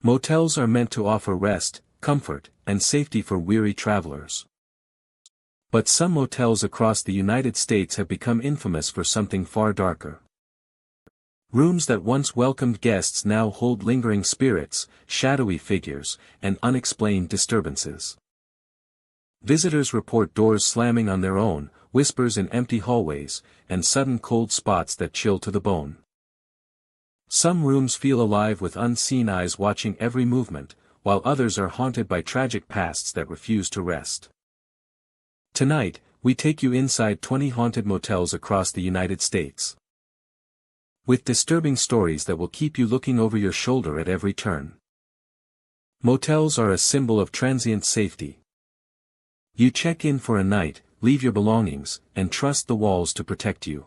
Motels are meant to offer rest, comfort, and safety for weary travelers. But some motels across the United States have become infamous for something far darker. Rooms that once welcomed guests now hold lingering spirits, shadowy figures, and unexplained disturbances. Visitors report doors slamming on their own, whispers in empty hallways, and sudden cold spots that chill to the bone. Some rooms feel alive with unseen eyes watching every movement, while others are haunted by tragic pasts that refuse to rest. Tonight, we take you inside 20 haunted motels across the United States. With disturbing stories that will keep you looking over your shoulder at every turn. Motels are a symbol of transient safety. You check in for a night, leave your belongings, and trust the walls to protect you.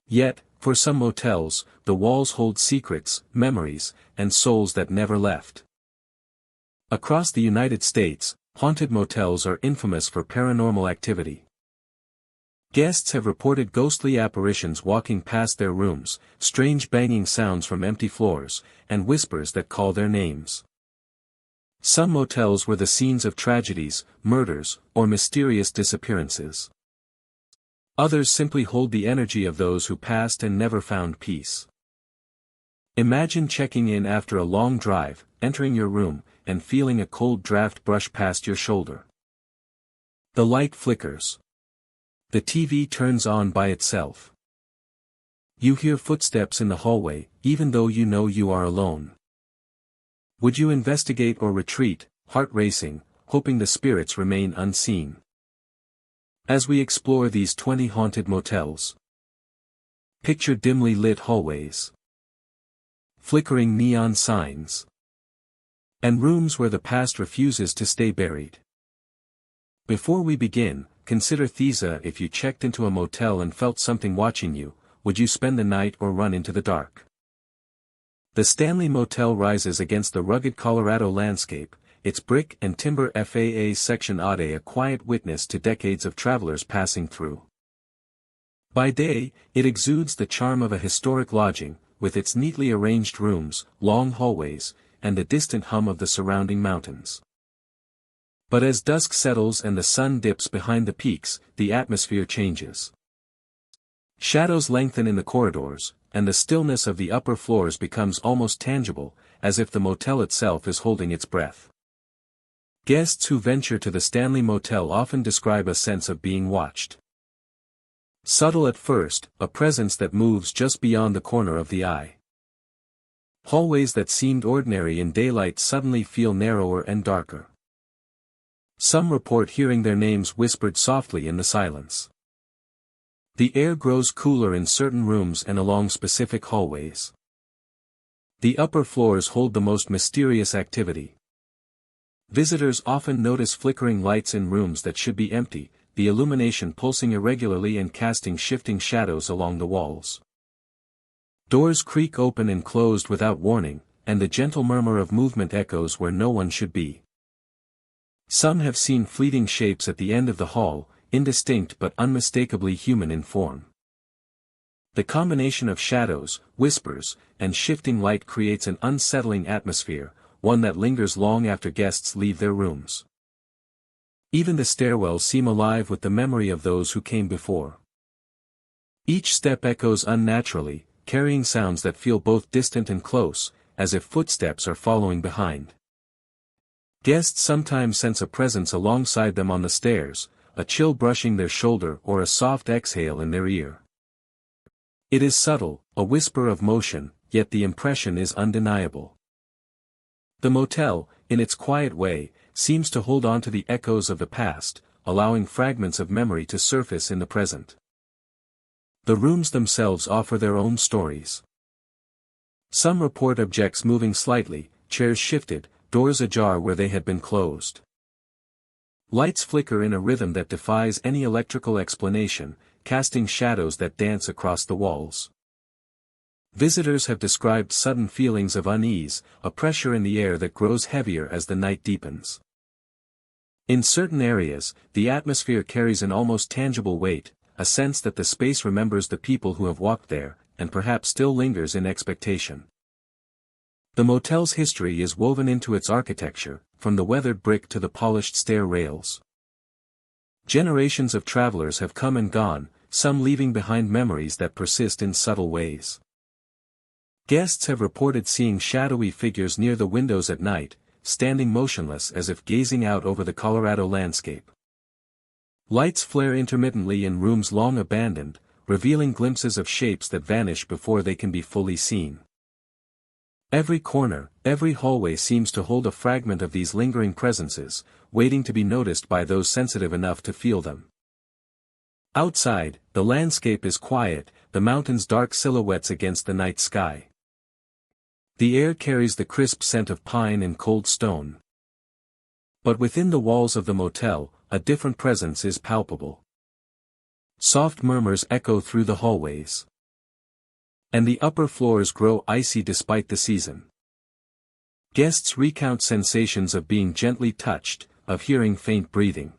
Yet, for some motels, the walls hold secrets, memories, and souls that never left. Across the United States, haunted motels are infamous for paranormal activity. Guests have reported ghostly apparitions walking past their rooms, strange banging sounds from empty floors, and whispers that call their names. Some motels were the scenes of tragedies, murders, or mysterious disappearances. Others simply hold the energy of those who passed and never found peace. Imagine checking in after a long drive, entering your room, and feeling a cold draft brush past your shoulder. The light flickers. The TV turns on by itself. You hear footsteps in the hallway, even though you know you are alone. Would you investigate or retreat, heart racing, hoping the spirits remain unseen? As we explore these 20 haunted motels, picture dimly lit hallways, flickering neon signs, and rooms where the past refuses to stay buried. Before we begin, consider Thesa. If you checked into a motel and felt something watching you, would you spend the night or run into the dark? The Stanley Motel rises against the rugged Colorado landscape, its brick and timber FAA Section A quiet witness to decades of travelers passing through. By day, it exudes the charm of a historic lodging, with its neatly arranged rooms, long hallways, and the distant hum of the surrounding mountains. But as dusk settles and the sun dips behind the peaks, the atmosphere changes. Shadows lengthen in the corridors, and the stillness of the upper floors becomes almost tangible, as if the motel itself is holding its breath. Guests who venture to the Stanley Motel often describe a sense of being watched. Subtle at first, a presence that moves just beyond the corner of the eye. Hallways that seemed ordinary in daylight suddenly feel narrower and darker. Some report hearing their names whispered softly in the silence. The air grows cooler in certain rooms and along specific hallways. The upper floors hold the most mysterious activity. Visitors often notice flickering lights in rooms that should be empty, the illumination pulsing irregularly and casting shifting shadows along the walls. Doors creak open and closed without warning, and the gentle murmur of movement echoes where no one should be. Some have seen fleeting shapes at the end of the hall, indistinct but unmistakably human in form. The combination of shadows, whispers, and shifting light creates an unsettling atmosphere, one that lingers long after guests leave their rooms. Even the stairwells seem alive with the memory of those who came before. Each step echoes unnaturally, carrying sounds that feel both distant and close, as if footsteps are following behind. Guests sometimes sense a presence alongside them on the stairs, a chill brushing their shoulder or a soft exhale in their ear. It is subtle, a whisper of motion, yet the impression is undeniable. The motel, in its quiet way, seems to hold on to the echoes of the past, allowing fragments of memory to surface in the present. The rooms themselves offer their own stories. Some report objects moving slightly, chairs shifted, doors ajar where they had been closed. Lights flicker in a rhythm that defies any electrical explanation, casting shadows that dance across the walls. Visitors have described sudden feelings of unease, a pressure in the air that grows heavier as the night deepens. In certain areas, the atmosphere carries an almost tangible weight, a sense that the space remembers the people who have walked there, and perhaps still lingers in expectation. The motel's history is woven into its architecture, from the weathered brick to the polished stair rails. Generations of travelers have come and gone, some leaving behind memories that persist in subtle ways. Guests have reported seeing shadowy figures near the windows at night, standing motionless as if gazing out over the Colorado landscape. Lights flare intermittently in rooms long abandoned, revealing glimpses of shapes that vanish before they can be fully seen. Every corner, every hallway seems to hold a fragment of these lingering presences, waiting to be noticed by those sensitive enough to feel them. Outside, the landscape is quiet, the mountains dark silhouettes against the night sky. The air carries the crisp scent of pine and cold stone. But within the walls of the motel, a different presence is palpable. Soft murmurs echo through the hallways. And the upper floors grow icy despite the season. Guests recount sensations of being gently touched, of hearing faint breathing,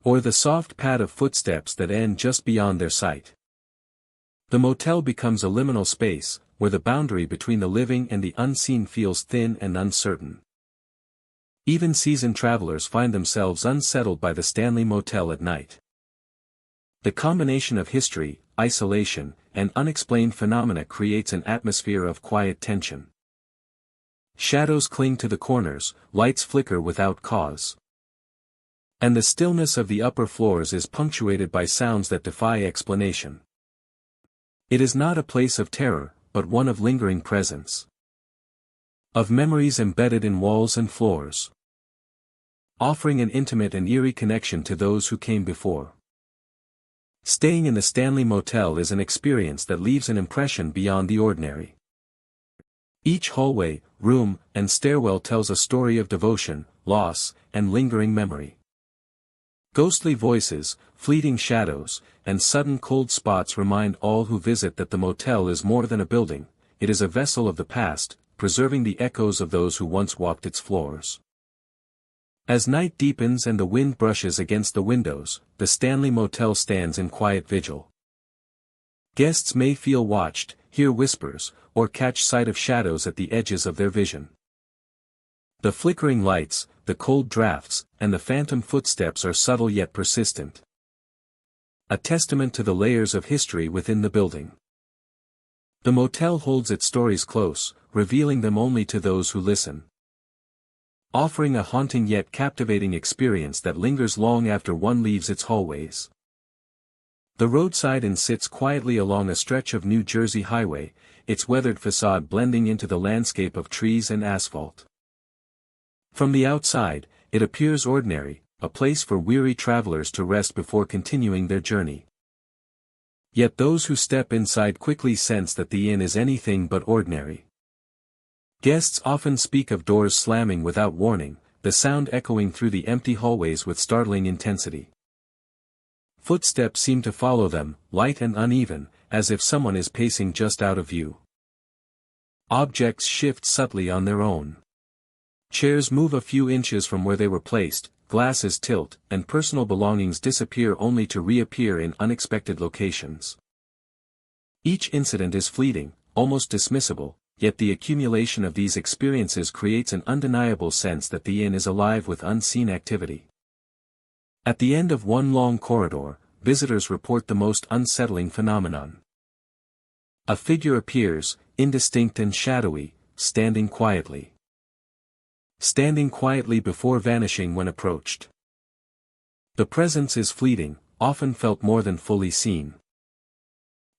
or the soft pad of footsteps that end just beyond their sight. The motel becomes a liminal space, where the boundary between the living and the unseen feels thin and uncertain. Even seasoned travelers find themselves unsettled by the Stanley Motel at night. The combination of history, isolation, and unexplained phenomena creates an atmosphere of quiet tension. Shadows cling to the corners, lights flicker without cause. And the stillness of the upper floors is punctuated by sounds that defy explanation. It is not a place of terror, but one of lingering presence. Of memories embedded in walls and floors. Offering an intimate and eerie connection to those who came before. Staying in the Stanley Motel is an experience that leaves an impression beyond the ordinary. Each hallway, room, and stairwell tells a story of devotion, loss, and lingering memory. Ghostly voices, fleeting shadows, and sudden cold spots remind all who visit that the motel is more than a building, it is a vessel of the past, preserving the echoes of those who once walked its floors. As night deepens and the wind brushes against the windows, the Stanley Motel stands in quiet vigil. Guests may feel watched, hear whispers, or catch sight of shadows at the edges of their vision. The flickering lights, the cold drafts, and the phantom footsteps are subtle yet persistent. A testament to the layers of history within the building. The motel holds its stories close, revealing them only to those who listen. Offering a haunting yet captivating experience that lingers long after one leaves its hallways. The roadside inn sits quietly along a stretch of New Jersey highway, its weathered facade blending into the landscape of trees and asphalt. From the outside, it appears ordinary, a place for weary travelers to rest before continuing their journey. Yet those who step inside quickly sense that the inn is anything but ordinary. Guests often speak of doors slamming without warning, the sound echoing through the empty hallways with startling intensity. Footsteps seem to follow them, light and uneven, as if someone is pacing just out of view. Objects shift subtly on their own. Chairs move a few inches from where they were placed, glasses tilt, and personal belongings disappear only to reappear in unexpected locations. Each incident is fleeting, almost dismissible, yet the accumulation of these experiences creates an undeniable sense that the inn is alive with unseen activity. At the end of one long corridor, visitors report the most unsettling phenomenon. A figure appears, indistinct and shadowy, standing quietly. Standing quietly before vanishing when approached. The presence is fleeting, often felt more than fully seen.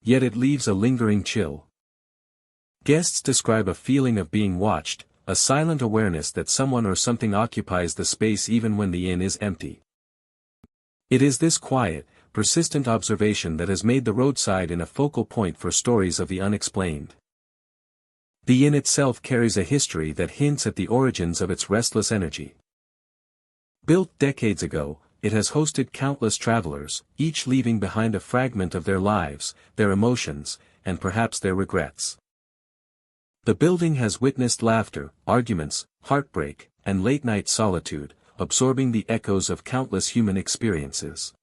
Yet it leaves a lingering chill. Guests describe a feeling of being watched, a silent awareness that someone or something occupies the space even when the inn is empty. It is this quiet, persistent observation that has made the roadside inn a focal point for stories of the unexplained. The inn itself carries a history that hints at the origins of its restless energy. Built decades ago, it has hosted countless travelers, each leaving behind a fragment of their lives, their emotions, and perhaps their regrets. The building has witnessed laughter, arguments, heartbreak, and late-night solitude, absorbing the echoes of countless human experiences.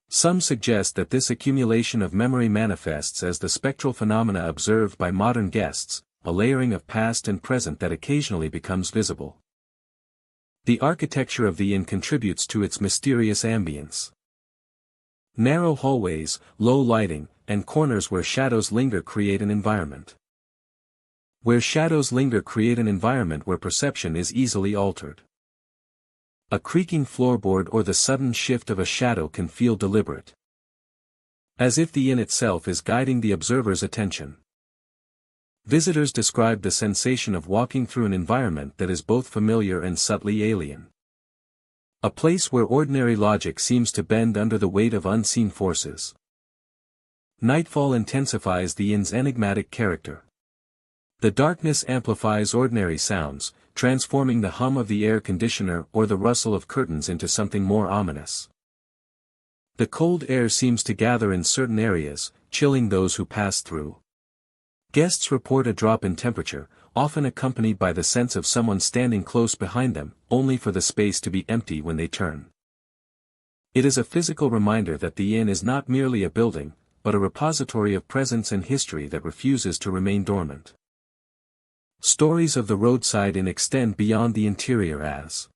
Some suggest that this accumulation of memory manifests as the spectral phenomena observed by modern guests, a layering of past and present that occasionally becomes visible. The architecture of the inn contributes to its mysterious ambience. Narrow hallways, low lighting, and corners where shadows linger create an environment. Where shadows linger create an environment where perception is easily altered. A creaking floorboard or the sudden shift of a shadow can feel deliberate. As if the inn itself is guiding the observer's attention. Visitors describe the sensation of walking through an environment that is both familiar and subtly alien. A place where ordinary logic seems to bend under the weight of unseen forces. Nightfall intensifies the inn's enigmatic character. The darkness amplifies ordinary sounds, transforming the hum of the air conditioner or the rustle of curtains into something more ominous. The cold air seems to gather in certain areas, chilling those who pass through. Guests report a drop in temperature, often accompanied by the sense of someone standing close behind them, only for the space to be empty when they turn. It is a physical reminder that the inn is not merely a building, but a repository of presence and history that refuses to remain dormant. Stories of the roadside inn extend beyond the interior as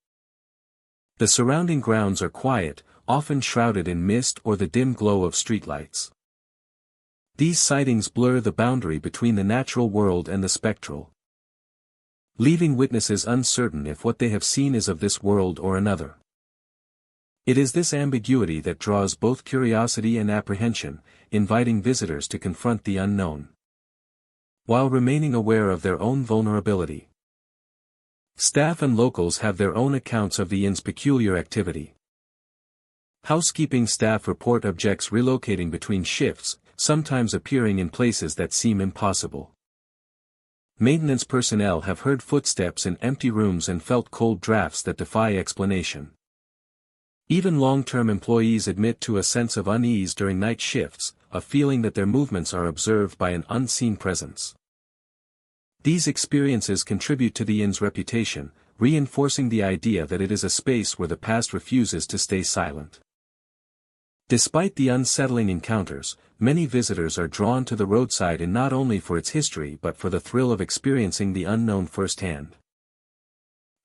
the surrounding grounds are quiet, often shrouded in mist or the dim glow of streetlights. These sightings blur the boundary between the natural world and the spectral, leaving witnesses uncertain if what they have seen is of this world or another. It is this ambiguity that draws both curiosity and apprehension, inviting visitors to confront the unknown, while remaining aware of their own vulnerability. Staff and locals have their own accounts of the inn's peculiar activity. Housekeeping staff report objects relocating between shifts, sometimes appearing in places that seem impossible. Maintenance personnel have heard footsteps in empty rooms and felt cold drafts that defy explanation. Even long-term employees admit to a sense of unease during night shifts, a feeling that their movements are observed by an unseen presence. These experiences contribute to the inn's reputation, reinforcing the idea that it is a space where the past refuses to stay silent. Despite the unsettling encounters, many visitors are drawn to the roadside inn not only for its history but for the thrill of experiencing the unknown firsthand.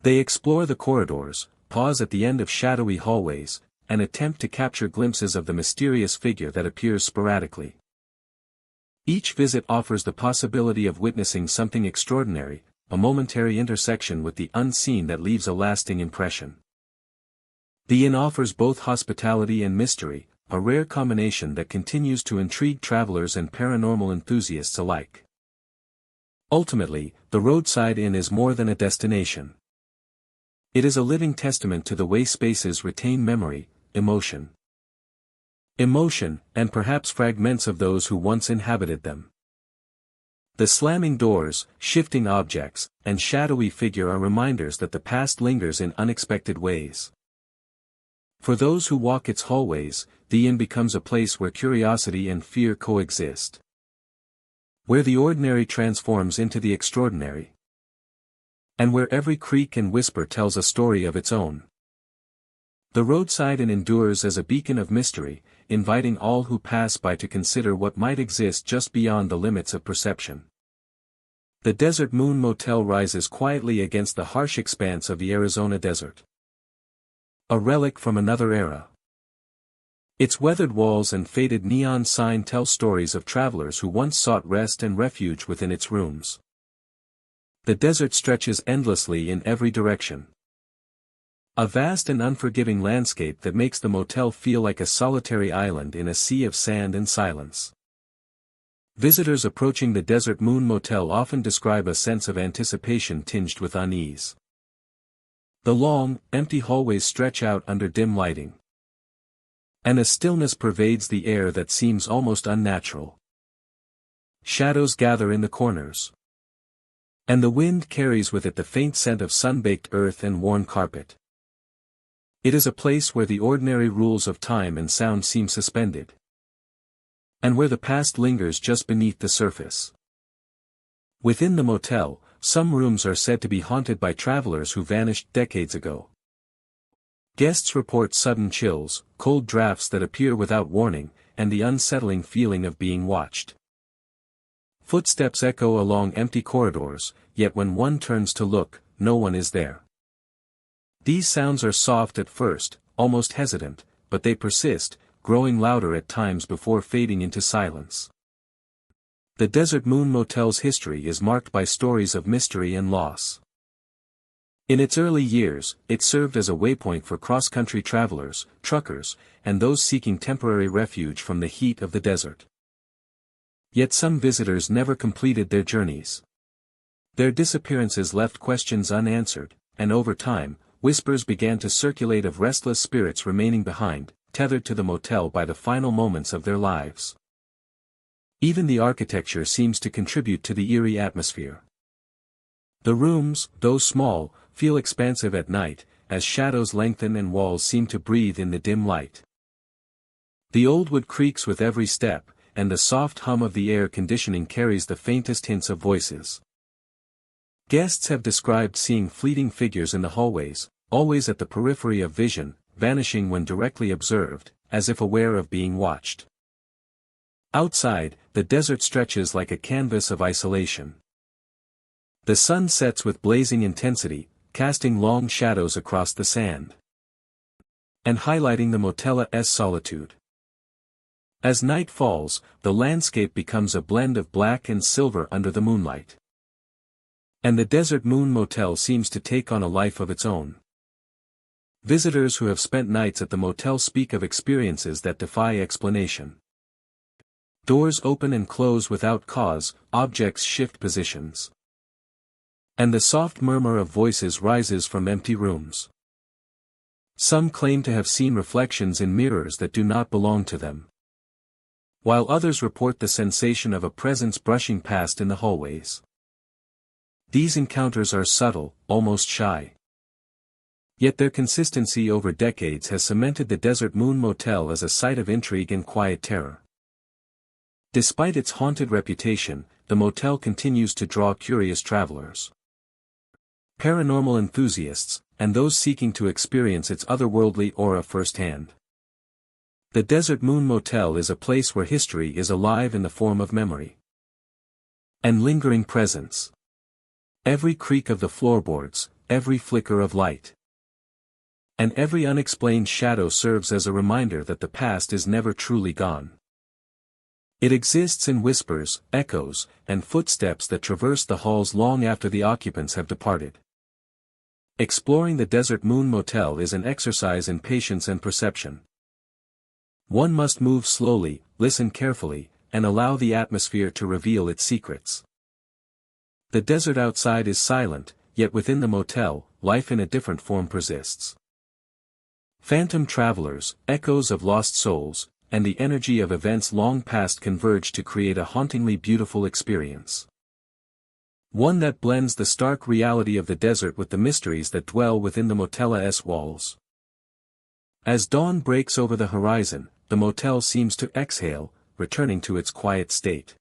They explore the corridors, pause at the end of shadowy hallways, and attempt to capture glimpses of the mysterious figure that appears sporadically. Each visit offers the possibility of witnessing something extraordinary, a momentary intersection with the unseen that leaves a lasting impression. The inn offers both hospitality and mystery, a rare combination that continues to intrigue travelers and paranormal enthusiasts alike. Ultimately, the roadside inn is more than a destination. It is a living testament to the way spaces retain memory, emotion, and perhaps fragments of those who once inhabited them. The slamming doors, shifting objects, and shadowy figure are reminders that the past lingers in unexpected ways. For those who walk its hallways, the inn becomes a place where curiosity and fear coexist. Where the ordinary transforms into the extraordinary. And where every creak and whisper tells a story of its own. The roadside inn endures as a beacon of mystery, inviting all who pass by to consider what might exist just beyond the limits of perception. The Desert Moon Motel rises quietly against the harsh expanse of the Arizona desert. A relic from another era. Its weathered walls and faded neon sign tell stories of travelers who once sought rest and refuge within its rooms. The desert stretches endlessly in every direction. A vast and unforgiving landscape that makes the motel feel like a solitary island in a sea of sand and silence. Visitors approaching the Desert Moon Motel often describe a sense of anticipation tinged with unease. The long, empty hallways stretch out under dim lighting. And a stillness pervades the air that seems almost unnatural. Shadows gather in the corners. And the wind carries with it the faint scent of sun-baked earth and worn carpet. It is a place where the ordinary rules of time and sound seem suspended. And where the past lingers just beneath the surface. Within the motel, some rooms are said to be haunted by travelers who vanished decades ago. Guests report sudden chills, cold drafts that appear without warning, and the unsettling feeling of being watched. Footsteps echo along empty corridors, yet when one turns to look, no one is there. These sounds are soft at first, almost hesitant, but they persist, growing louder at times before fading into silence. The Desert Moon Motel's history is marked by stories of mystery and loss. In its early years, it served as a waypoint for cross-country travelers, truckers, and those seeking temporary refuge from the heat of the desert. Yet some visitors never completed their journeys. Their disappearances left questions unanswered, and over time, whispers began to circulate of restless spirits remaining behind, tethered to the motel by the final moments of their lives. Even the architecture seems to contribute to the eerie atmosphere. The rooms, though small, feel expansive at night, as shadows lengthen and walls seem to breathe in the dim light. The old wood creaks with every step, and the soft hum of the air conditioning carries the faintest hints of voices. Guests have described seeing fleeting figures in the hallways, always at the periphery of vision, vanishing when directly observed, as if aware of being watched. Outside, the desert stretches like a canvas of isolation. The sun sets with blazing intensity, casting long shadows across the sand, and highlighting the motel's solitude. As night falls, the landscape becomes a blend of black and silver under the moonlight. And the Desert Moon Motel seems to take on a life of its own. Visitors who have spent nights at the motel speak of experiences that defy explanation. Doors open and close without cause, objects shift positions. And the soft murmur of voices rises from empty rooms. Some claim to have seen reflections in mirrors that do not belong to them, while others report the sensation of a presence brushing past in the hallways. These encounters are subtle, almost shy. Yet their consistency over decades has cemented the Desert Moon Motel as a site of intrigue and quiet terror. Despite its haunted reputation, the motel continues to draw curious travelers, paranormal enthusiasts, and those seeking to experience its otherworldly aura firsthand. The Desert Moon Motel is a place where history is alive in the form of memory and lingering presence. Every creak of the floorboards, every flicker of light, and every unexplained shadow serves as a reminder that the past is never truly gone. It exists in whispers, echoes, and footsteps that traverse the halls long after the occupants have departed. Exploring the Desert Moon Motel is an exercise in patience and perception. One must move slowly, listen carefully, and allow the atmosphere to reveal its secrets. The desert outside is silent, yet within the motel, life in a different form persists. Phantom travelers, echoes of lost souls, and the energy of events long past converge to create a hauntingly beautiful experience. One that blends the stark reality of the desert with the mysteries that dwell within the motel's walls. As dawn breaks over the horizon, the motel seems to exhale, returning to its quiet state.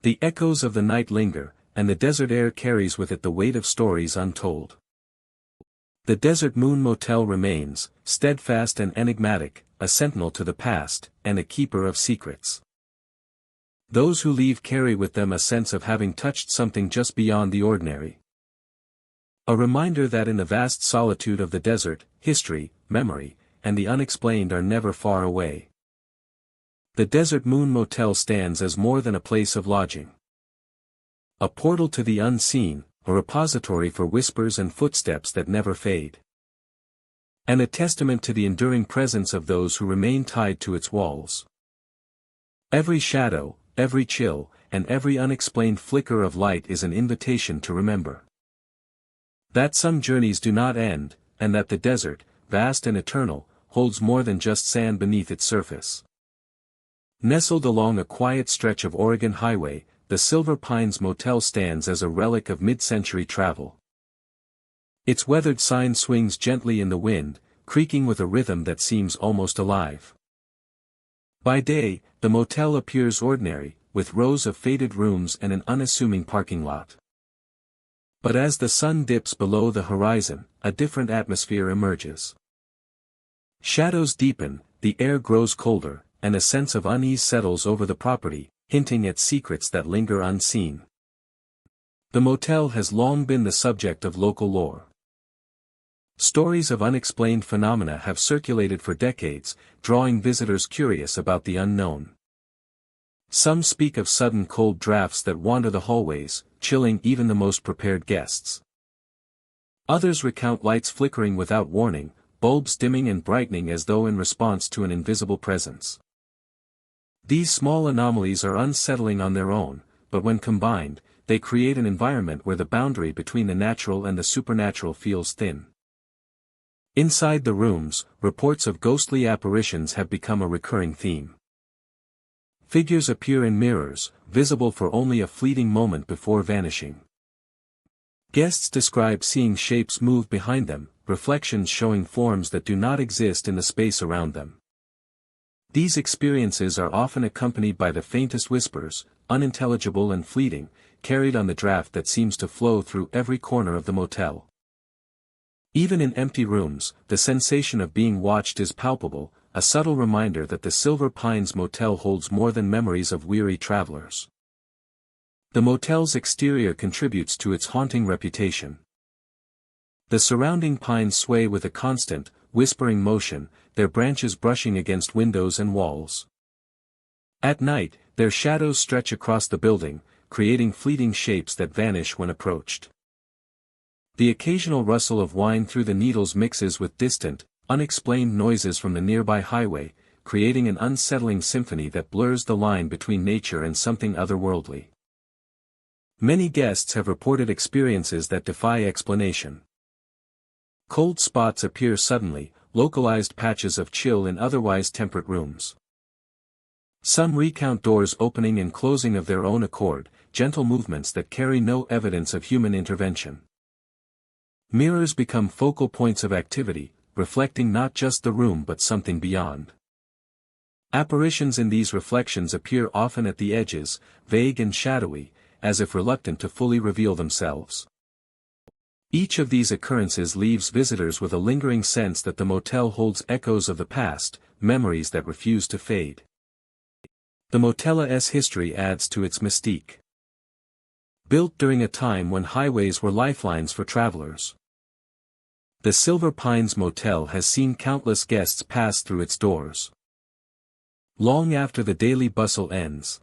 The echoes of the night linger, and the desert air carries with it the weight of stories untold. The Desert Moon Motel remains, steadfast and enigmatic, a sentinel to the past, and a keeper of secrets. Those who leave carry with them a sense of having touched something just beyond the ordinary. A reminder that in the vast solitude of the desert, history, memory, and the unexplained are never far away. The Desert Moon Motel stands as more than a place of lodging. A portal to the unseen, a repository for whispers and footsteps that never fade. And a testament to the enduring presence of those who remain tied to its walls. Every shadow, every chill, and every unexplained flicker of light is an invitation to remember that some journeys do not end, and that the desert, vast and eternal, holds more than just sand beneath its surface. Nestled along a quiet stretch of Oregon Highway, the Silver Pines Motel stands as a relic of mid-century travel. Its weathered sign swings gently in the wind, creaking with a rhythm that seems almost alive. By day, the motel appears ordinary, with rows of faded rooms and an unassuming parking lot. But as the sun dips below the horizon, a different atmosphere emerges. Shadows deepen, the air grows colder, and a sense of unease settles over the property, hinting at secrets that linger unseen. The motel has long been the subject of local lore. Stories of unexplained phenomena have circulated for decades, drawing visitors curious about the unknown. Some speak of sudden cold drafts that wander the hallways, chilling even the most prepared guests. Others recount lights flickering without warning, bulbs dimming and brightening as though in response to an invisible presence. These small anomalies are unsettling on their own, but when combined, they create an environment where the boundary between the natural and the supernatural feels thin. Inside the rooms, reports of ghostly apparitions have become a recurring theme. Figures appear in mirrors, visible for only a fleeting moment before vanishing. Guests describe seeing shapes move behind them, reflections showing forms that do not exist in the space around them. These experiences are often accompanied by the faintest whispers, unintelligible and fleeting, carried on the draft that seems to flow through every corner of the motel. Even in empty rooms, the sensation of being watched is palpable, a subtle reminder that the Silver Pines Motel holds more than memories of weary travelers. The motel's exterior contributes to its haunting reputation. The surrounding pines sway with a constant, whispering motion, their branches brushing against windows and walls. At night, their shadows stretch across the building, creating fleeting shapes that vanish when approached. The occasional rustle of wine through the needles mixes with distant, unexplained noises from the nearby highway, creating an unsettling symphony that blurs the line between nature and something otherworldly. Many guests have reported experiences that defy explanation. Cold spots appear suddenly, localized patches of chill in otherwise temperate rooms. Some recount doors opening and closing of their own accord, gentle movements that carry no evidence of human intervention. Mirrors become focal points of activity, reflecting not just the room but something beyond. Apparitions in these reflections appear often at the edges, vague and shadowy, as if reluctant to fully reveal themselves. Each of these occurrences leaves visitors with a lingering sense that the motel holds echoes of the past, memories that refuse to fade. The motel's history adds to its mystique. Built during a time when highways were lifelines for travelers, the Silver Pines Motel has seen countless guests pass through its doors. Long after the daily bustle ends,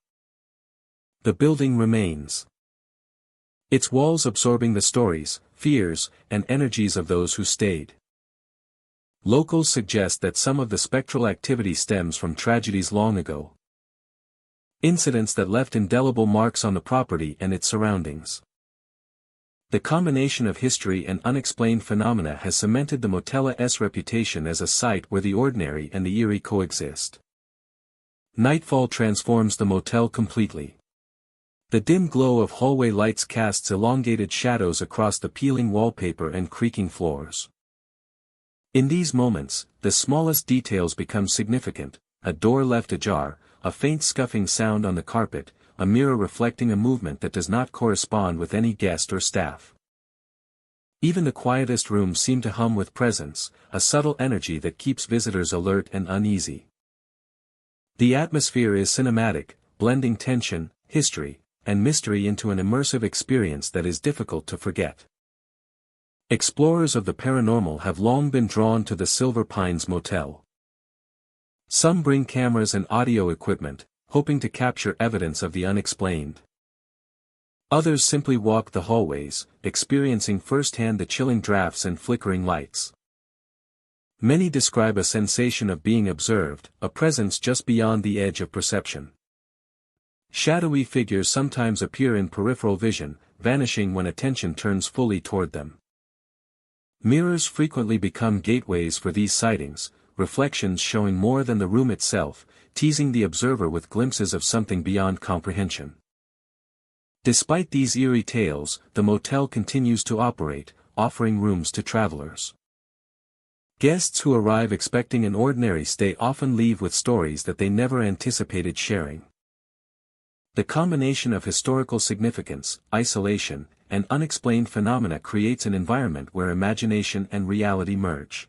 the building remains, its walls absorbing the stories, fears, and energies of those who stayed. Locals suggest that some of the spectral activity stems from tragedies long ago. Incidents that left indelible marks on the property and its surroundings. The combination of history and unexplained phenomena has cemented the motel's reputation as a site where the ordinary and the eerie coexist. Nightfall transforms the motel completely. The dim glow of hallway lights casts elongated shadows across the peeling wallpaper and creaking floors. In these moments, the smallest details become significant: a door left ajar, a faint scuffing sound on the carpet, a mirror reflecting a movement that does not correspond with any guest or staff. Even the quietest rooms seem to hum with presence, a subtle energy that keeps visitors alert and uneasy. The atmosphere is cinematic, blending tension, history, and mystery into an immersive experience that is difficult to forget. Explorers of the paranormal have long been drawn to the Silver Pines Motel. Some bring cameras and audio equipment, hoping to capture evidence of the unexplained. Others simply walk the hallways, experiencing firsthand the chilling drafts and flickering lights. Many describe a sensation of being observed, a presence just beyond the edge of perception. Shadowy figures sometimes appear in peripheral vision, vanishing when attention turns fully toward them. Mirrors frequently become gateways for these sightings, reflections showing more than the room itself, teasing the observer with glimpses of something beyond comprehension. Despite these eerie tales, the motel continues to operate, offering rooms to travelers. Guests who arrive expecting an ordinary stay often leave with stories that they never anticipated sharing. The combination of historical significance, isolation, and unexplained phenomena creates an environment where imagination and reality merge,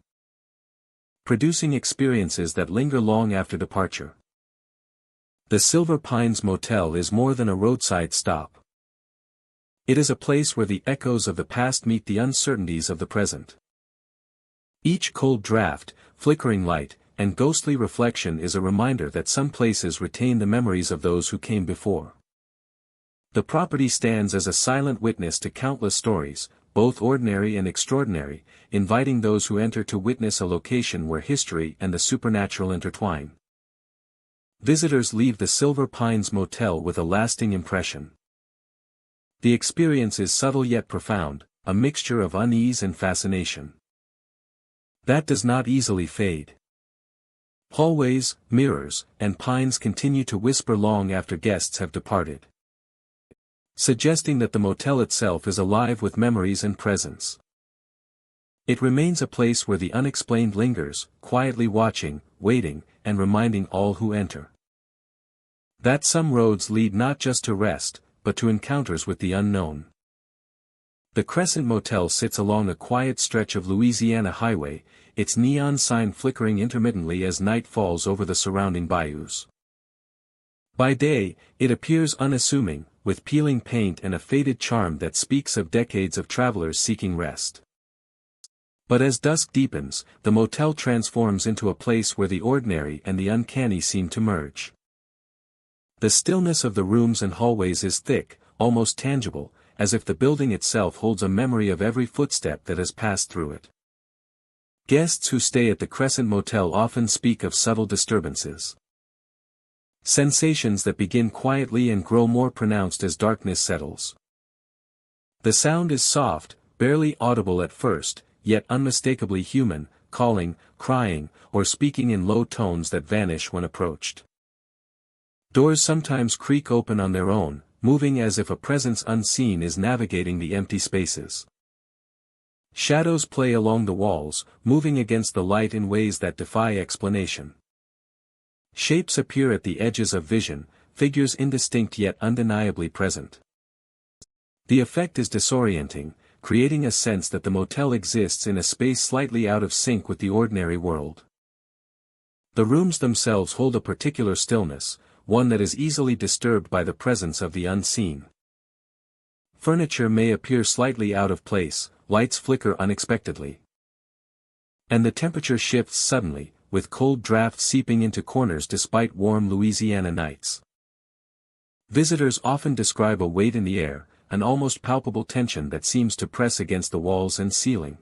producing experiences that linger long after departure. The Silver Pines Motel is more than a roadside stop. It is a place where the echoes of the past meet the uncertainties of the present. Each cold draft, flickering light, and ghostly reflection is a reminder that some places retain the memories of those who came before. The property stands as a silent witness to countless stories, both ordinary and extraordinary, inviting those who enter to witness a location where history and the supernatural intertwine. Visitors leave the Silver Pines Motel with a lasting impression. The experience is subtle yet profound, a mixture of unease and fascination that does not easily fade. Hallways, mirrors, and pines continue to whisper long after guests have departed, suggesting that the motel itself is alive with memories and presence. It remains a place where the unexplained lingers, quietly watching, waiting, and reminding all who enter that some roads lead not just to rest, but to encounters with the unknown. The Crescent Motel sits along a quiet stretch of Louisiana highway, its neon sign flickering intermittently as night falls over the surrounding bayous. By day, it appears unassuming, with peeling paint and a faded charm that speaks of decades of travelers seeking rest. But as dusk deepens, the motel transforms into a place where the ordinary and the uncanny seem to merge. The stillness of the rooms and hallways is thick, almost tangible, as if the building itself holds a memory of every footstep that has passed through it. Guests who stay at the Crescent Motel often speak of subtle disturbances. Sensations that begin quietly and grow more pronounced as darkness settles. The sound is soft, barely audible at first, yet unmistakably human, calling, crying, or speaking in low tones that vanish when approached. Doors sometimes creak open on their own, moving as if a presence unseen is navigating the empty spaces. Shadows play along the walls, moving against the light in ways that defy explanation. Shapes appear at the edges of vision, figures indistinct yet undeniably present. The effect is disorienting, creating a sense that the motel exists in a space slightly out of sync with the ordinary world. The rooms themselves hold a particular stillness, one that is easily disturbed by the presence of the unseen. Furniture may appear slightly out of place, lights flicker unexpectedly, and the temperature shifts suddenly, with cold drafts seeping into corners despite warm Louisiana nights. Visitors often describe a weight in the air, an almost palpable tension that seems to press against the walls and ceiling,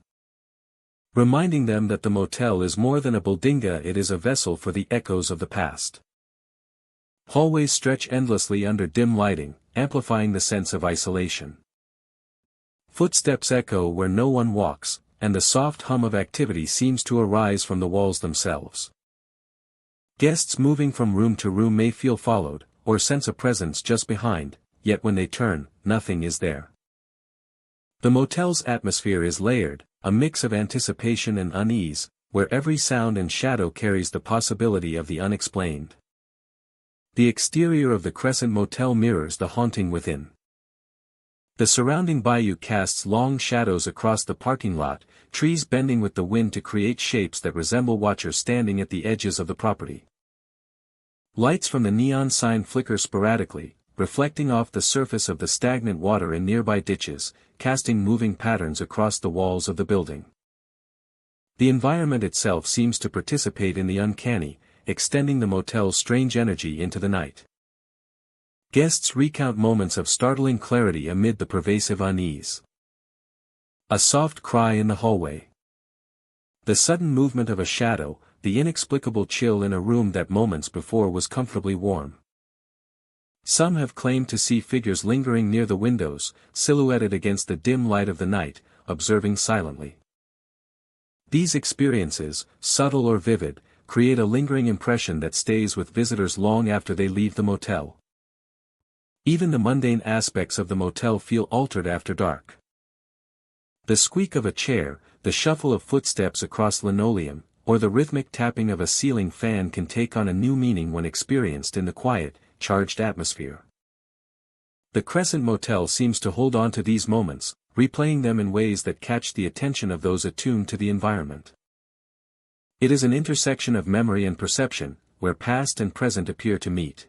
reminding them that the motel is more than a bodega, it is a vessel for the echoes of the past. Hallways stretch endlessly under dim lighting, amplifying the sense of isolation. Footsteps echo where no one walks, and the soft hum of activity seems to arise from the walls themselves. Guests moving from room to room may feel followed, or sense a presence just behind, yet when they turn, nothing is there. The motel's atmosphere is layered, a mix of anticipation and unease, where every sound and shadow carries the possibility of the unexplained. The exterior of the Crescent Motel mirrors the haunting within. The surrounding bayou casts long shadows across the parking lot, trees bending with the wind to create shapes that resemble watchers standing at the edges of the property. Lights from the neon sign flicker sporadically, reflecting off the surface of the stagnant water in nearby ditches, casting moving patterns across the walls of the building. The environment itself seems to participate in the uncanny, extending the motel's strange energy into the night. Guests recount moments of startling clarity amid the pervasive unease. A soft cry in the hallway. The sudden movement of a shadow, the inexplicable chill in a room that moments before was comfortably warm. Some have claimed to see figures lingering near the windows, silhouetted against the dim light of the night, observing silently. These experiences, subtle or vivid, create a lingering impression that stays with visitors long after they leave the motel. Even the mundane aspects of the motel feel altered after dark. The squeak of a chair, the shuffle of footsteps across linoleum, or the rhythmic tapping of a ceiling fan can take on a new meaning when experienced in the quiet, charged atmosphere. The Crescent Motel seems to hold on to these moments, replaying them in ways that catch the attention of those attuned to the environment. It is an intersection of memory and perception, where past and present appear to meet.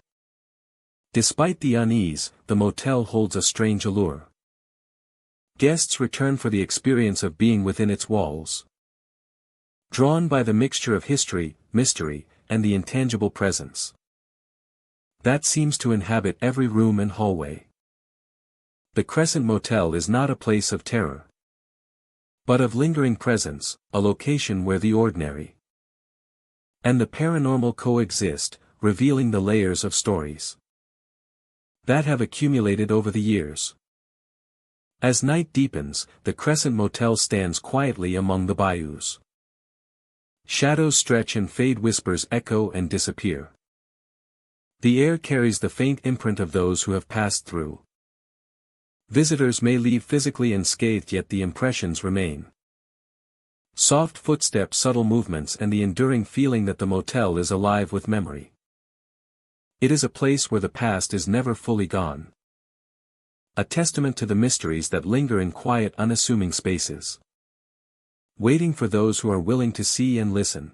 Despite the unease, the motel holds a strange allure. Guests return for the experience of being within its walls. Drawn by the mixture of history, mystery, and the intangible presence that seems to inhabit every room and hallway. The Crescent Motel is not a place of terror, but of lingering presence, a location where the ordinary and the paranormal coexist, revealing the layers of stories that have accumulated over the years. As night deepens, the Crescent Motel stands quietly among the bayous. Shadows stretch and fade, whispers echo and disappear. The air carries the faint imprint of those who have passed through. Visitors may leave physically unscathed, yet the impressions remain. Soft footsteps, subtle movements, and the enduring feeling that the motel is alive with memory. It is a place where the past is never fully gone. A testament to the mysteries that linger in quiet, unassuming spaces, waiting for those who are willing to see and listen.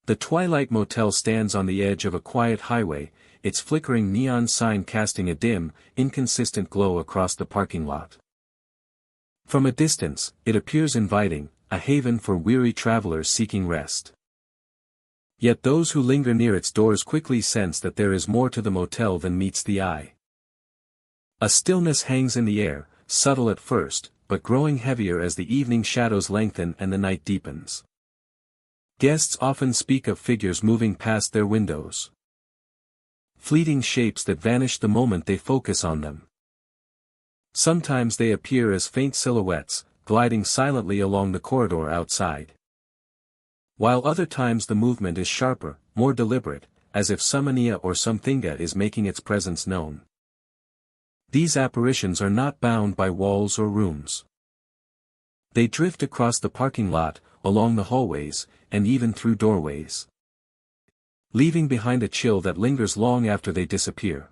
The Twilight Motel stands on the edge of a quiet highway, its flickering neon sign casting a dim, inconsistent glow across the parking lot. From a distance, it appears inviting, a haven for weary travelers seeking rest. Yet those who linger near its doors quickly sense that there is more to the motel than meets the eye. A stillness hangs in the air, subtle at first, but growing heavier as the evening shadows lengthen and the night deepens. Guests often speak of figures moving past their windows. Fleeting shapes that vanish the moment they focus on them. Sometimes they appear as faint silhouettes, gliding silently along the corridor outside. While other times the movement is sharper, more deliberate, as if some Ania or something is making its presence known. These apparitions are not bound by walls or rooms. They drift across the parking lot, along the hallways, and even through doorways, leaving behind a chill that lingers long after they disappear.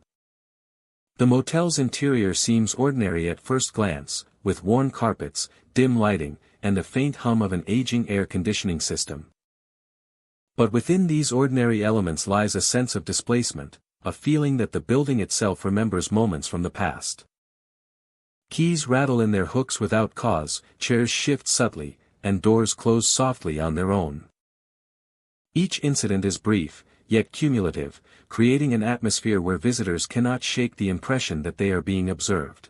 The motel's interior seems ordinary at first glance, with worn carpets, dim lighting, and the faint hum of an aging air conditioning system. But within these ordinary elements lies a sense of displacement, a feeling that the building itself remembers moments from the past. Keys rattle in their hooks without cause, chairs shift subtly, and doors close softly on their own. Each incident is brief, yet cumulative, creating an atmosphere where visitors cannot shake the impression that they are being observed.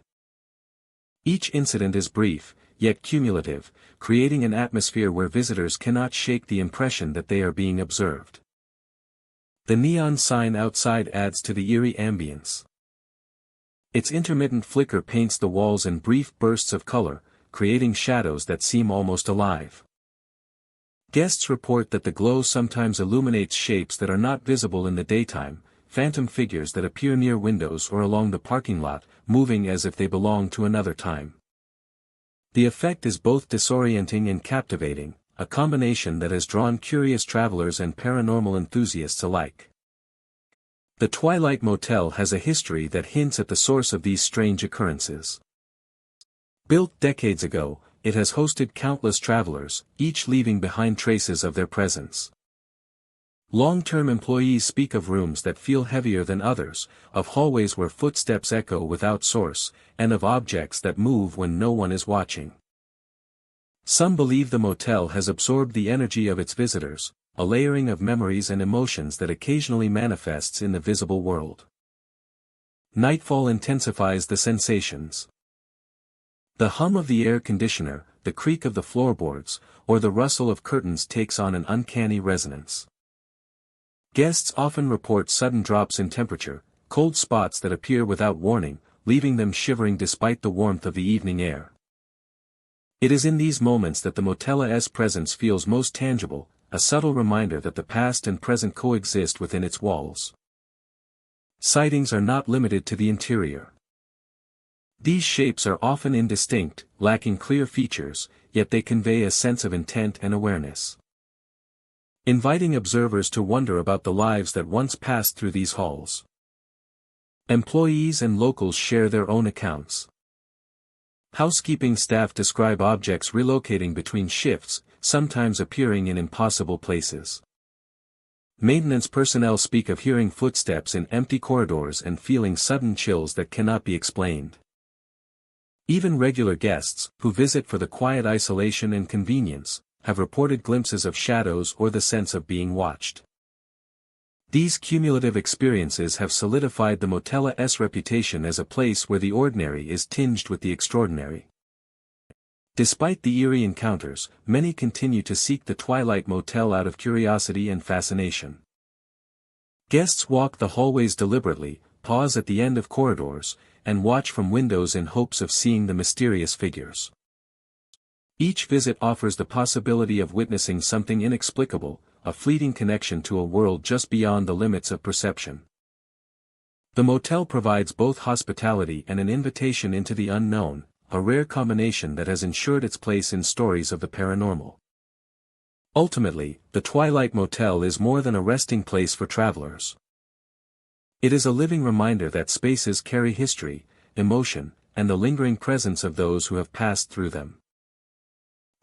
Each incident is brief, yet cumulative, creating an atmosphere where visitors cannot shake the impression that they are being observed. The neon sign outside adds to the eerie ambience. Its intermittent flicker paints the walls in brief bursts of color, creating shadows that seem almost alive. Guests report that the glow sometimes illuminates shapes that are not visible in the daytime, phantom figures that appear near windows or along the parking lot, moving as if they belong to another time. The effect is both disorienting and captivating, a combination that has drawn curious travelers and paranormal enthusiasts alike. The Twilight Motel has a history that hints at the source of these strange occurrences. Built decades ago, it has hosted countless travelers, each leaving behind traces of their presence. Long-term employees speak of rooms that feel heavier than others, of hallways where footsteps echo without source, and of objects that move when no one is watching. Some believe the motel has absorbed the energy of its visitors, a layering of memories and emotions that occasionally manifests in the visible world. Nightfall intensifies the sensations. The hum of the air conditioner, the creak of the floorboards, or the rustle of curtains takes on an uncanny resonance. Guests often report sudden drops in temperature, cold spots that appear without warning, leaving them shivering despite the warmth of the evening air. It is in these moments that the motel's presence feels most tangible, a subtle reminder that the past and present coexist within its walls. Sightings are not limited to the interior. These shapes are often indistinct, lacking clear features, yet they convey a sense of intent and awareness, inviting observers to wonder about the lives that once passed through these halls. Employees and locals share their own accounts. Housekeeping staff describe objects relocating between shifts, sometimes appearing in impossible places. Maintenance personnel speak of hearing footsteps in empty corridors and feeling sudden chills that cannot be explained. Even regular guests, who visit for the quiet isolation and convenience, have reported glimpses of shadows or the sense of being watched. These cumulative experiences have solidified the Motel's reputation as a place where the ordinary is tinged with the extraordinary. Despite the eerie encounters, many continue to seek the Twilight Motel out of curiosity and fascination. Guests walk the hallways deliberately, pause at the end of corridors, and watch from windows in hopes of seeing the mysterious figures. Each visit offers the possibility of witnessing something inexplicable, a fleeting connection to a world just beyond the limits of perception. The motel provides both hospitality and an invitation into the unknown, a rare combination that has ensured its place in stories of the paranormal. Ultimately, the Twilight Motel is more than a resting place for travelers. It is a living reminder that spaces carry history, emotion, and the lingering presence of those who have passed through them.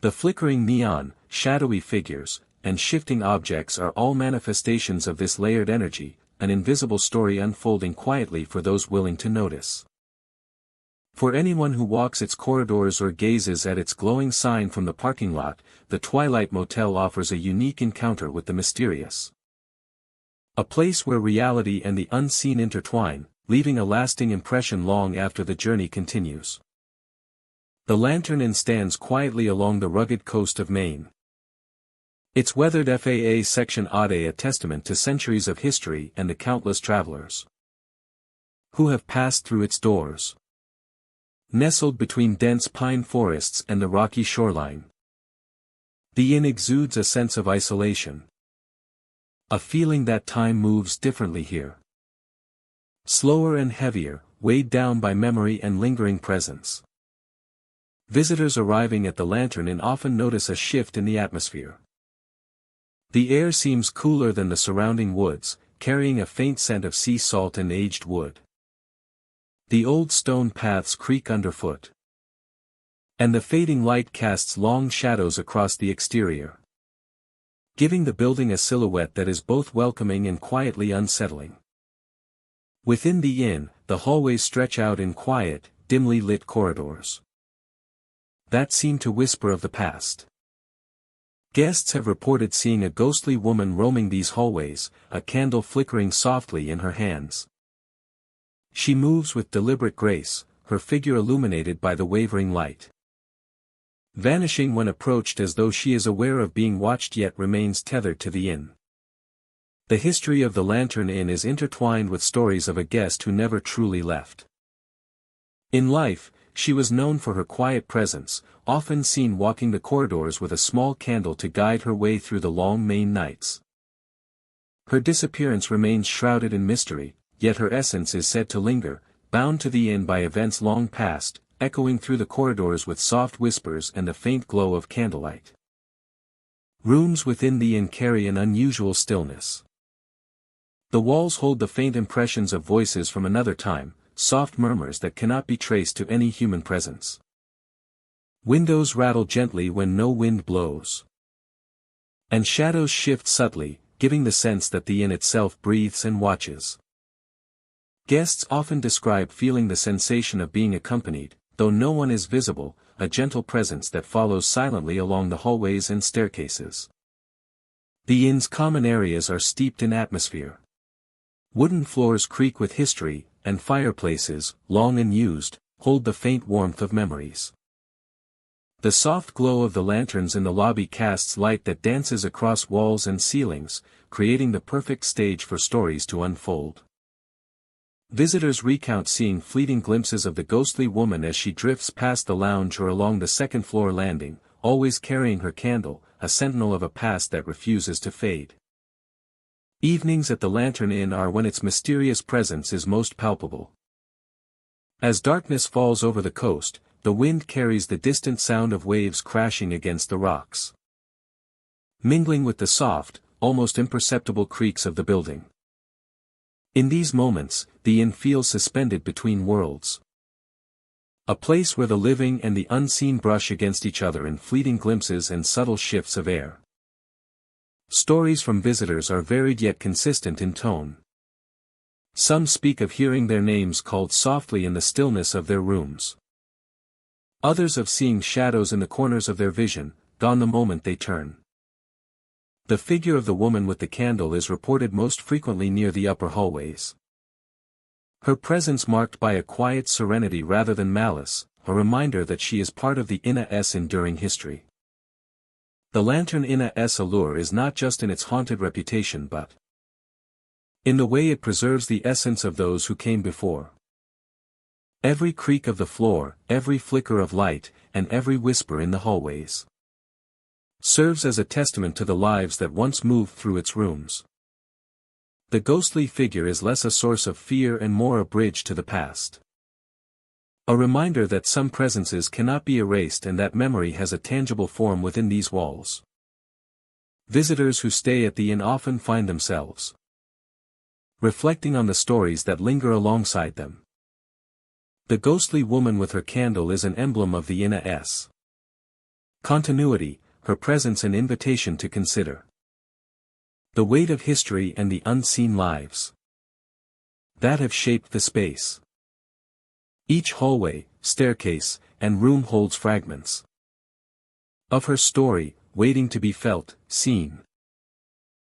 The flickering neon, shadowy figures, and shifting objects are all manifestations of this layered energy, an invisible story unfolding quietly for those willing to notice. For anyone who walks its corridors or gazes at its glowing sign from the parking lot, the Twilight Motel offers a unique encounter with the mysterious. A place where reality and the unseen intertwine, leaving a lasting impression long after the journey continues. The Lantern Inn stands quietly along the rugged coast of Maine. Its weathered FAA section a testament to centuries of history and the countless travelers who have passed through its doors. Nestled between dense pine forests and the rocky shoreline, the inn exudes a sense of isolation. A feeling that time moves differently here. Slower and heavier, weighed down by memory and lingering presence. Visitors arriving at the Lantern Inn often notice a shift in the atmosphere. The air seems cooler than the surrounding woods, carrying a faint scent of sea salt and aged wood. The old stone paths creak underfoot. And the fading light casts long shadows across the exterior, giving the building a silhouette that is both welcoming and quietly unsettling. Within the inn, the hallways stretch out in quiet, dimly lit corridors that seem to whisper of the past. Guests have reported seeing a ghostly woman roaming these hallways, a candle flickering softly in her hands. She moves with deliberate grace, her figure illuminated by the wavering light, vanishing when approached as though she is aware of being watched yet remains tethered to the inn. The history of the Lantern Inn is intertwined with stories of a guest who never truly left. In life, she was known for her quiet presence, often seen walking the corridors with a small candle to guide her way through the long Maine nights. Her disappearance remains shrouded in mystery, yet her essence is said to linger, bound to the inn by events long past, echoing through the corridors with soft whispers and the faint glow of candlelight. Rooms within the inn carry an unusual stillness. The walls hold the faint impressions of voices from another time, soft murmurs that cannot be traced to any human presence. Windows rattle gently when no wind blows. And shadows shift subtly, giving the sense that the inn itself breathes and watches. Guests often describe feeling the sensation of being accompanied, though no one is visible, a gentle presence that follows silently along the hallways and staircases. The inn's common areas are steeped in atmosphere. Wooden floors creak with history, and fireplaces, long unused, hold the faint warmth of memories. The soft glow of the lanterns in the lobby casts light that dances across walls and ceilings, creating the perfect stage for stories to unfold. Visitors recount seeing fleeting glimpses of the ghostly woman as she drifts past the lounge or along the second-floor landing, always carrying her candle, a sentinel of a past that refuses to fade. Evenings at the Lantern Inn are when its mysterious presence is most palpable. As darkness falls over the coast, the wind carries the distant sound of waves crashing against the rocks, mingling with the soft, almost imperceptible creaks of the building. In these moments, the inn feels suspended between worlds. A place where the living and the unseen brush against each other in fleeting glimpses and subtle shifts of air. Stories from visitors are varied yet consistent in tone. Some speak of hearing their names called softly in the stillness of their rooms. Others of seeing shadows in the corners of their vision, gone the moment they turn. The figure of the woman with the candle is reported most frequently near the upper hallways. Her presence marked by a quiet serenity rather than malice, a reminder that she is part of the Ina-'s enduring history. The lantern Ina-'s allure is not just in its haunted reputation but in the way it preserves the essence of those who came before. Every creak of the floor, every flicker of light, and every whisper in the hallways serves as a testament to the lives that once moved through its rooms. The ghostly figure is less a source of fear and more a bridge to the past. A reminder that some presences cannot be erased and that memory has a tangible form within these walls. Visitors who stay at the inn often find themselves reflecting on the stories that linger alongside them. The ghostly woman with her candle is an emblem of the Ina-'s continuity, her presence an invitation to consider the weight of history and the unseen lives that have shaped the space. Each hallway, staircase, and room holds fragments of her story, waiting to be felt, seen,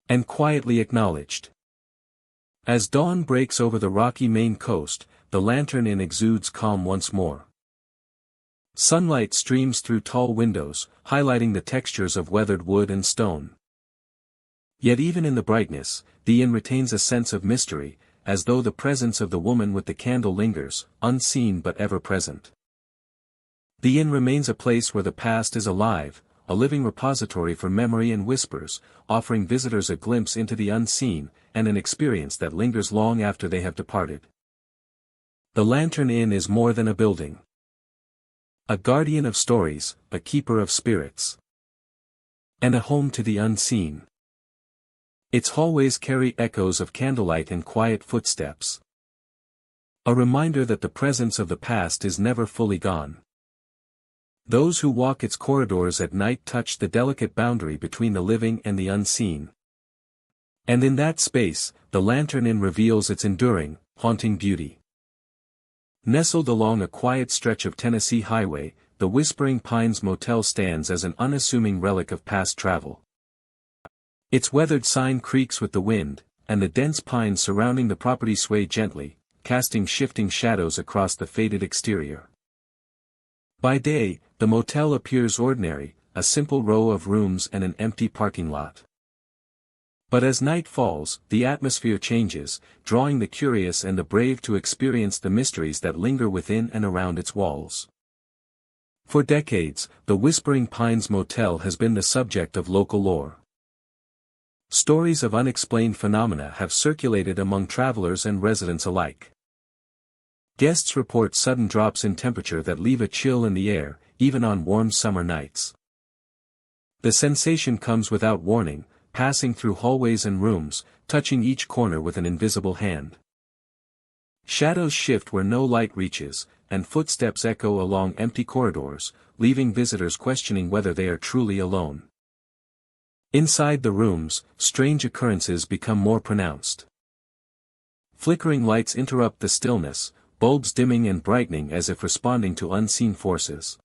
and quietly acknowledged. As dawn breaks over the rocky Maine coast, the lantern inn exudes calm once more. Sunlight streams through tall windows, highlighting the textures of weathered wood and stone. Yet even in the brightness, the inn retains a sense of mystery, as though the presence of the woman with the candle lingers, unseen but ever present. The inn remains a place where the past is alive, a living repository for memory and whispers, offering visitors a glimpse into the unseen, and an experience that lingers long after they have departed. The Lantern Inn is more than a building. A guardian of stories, a keeper of spirits, and a home to the unseen. Its hallways carry echoes of candlelight and quiet footsteps. A reminder that the presence of the past is never fully gone. Those who walk its corridors at night touch the delicate boundary between the living and the unseen. And in that space, the Lantern Inn reveals its enduring, haunting beauty. Nestled along a quiet stretch of Tennessee highway, the Whispering Pines Motel stands as an unassuming relic of past travel. Its weathered sign creaks with the wind, and the dense pines surrounding the property sway gently, casting shifting shadows across the faded exterior. By day, the motel appears ordinary, a simple row of rooms and an empty parking lot. But as night falls, the atmosphere changes, drawing the curious and the brave to experience the mysteries that linger within and around its walls. For decades, the Whispering Pines Motel has been the subject of local lore. Stories of unexplained phenomena have circulated among travelers and residents alike. Guests report sudden drops in temperature that leave a chill in the air, even on warm summer nights. The sensation comes without warning, passing through hallways and rooms, touching each corner with an invisible hand. Shadows shift where no light reaches, and footsteps echo along empty corridors, leaving visitors questioning whether they are truly alone. Inside the rooms, strange occurrences become more pronounced. Flickering lights interrupt the stillness, bulbs dimming and brightening as if responding to unseen forces.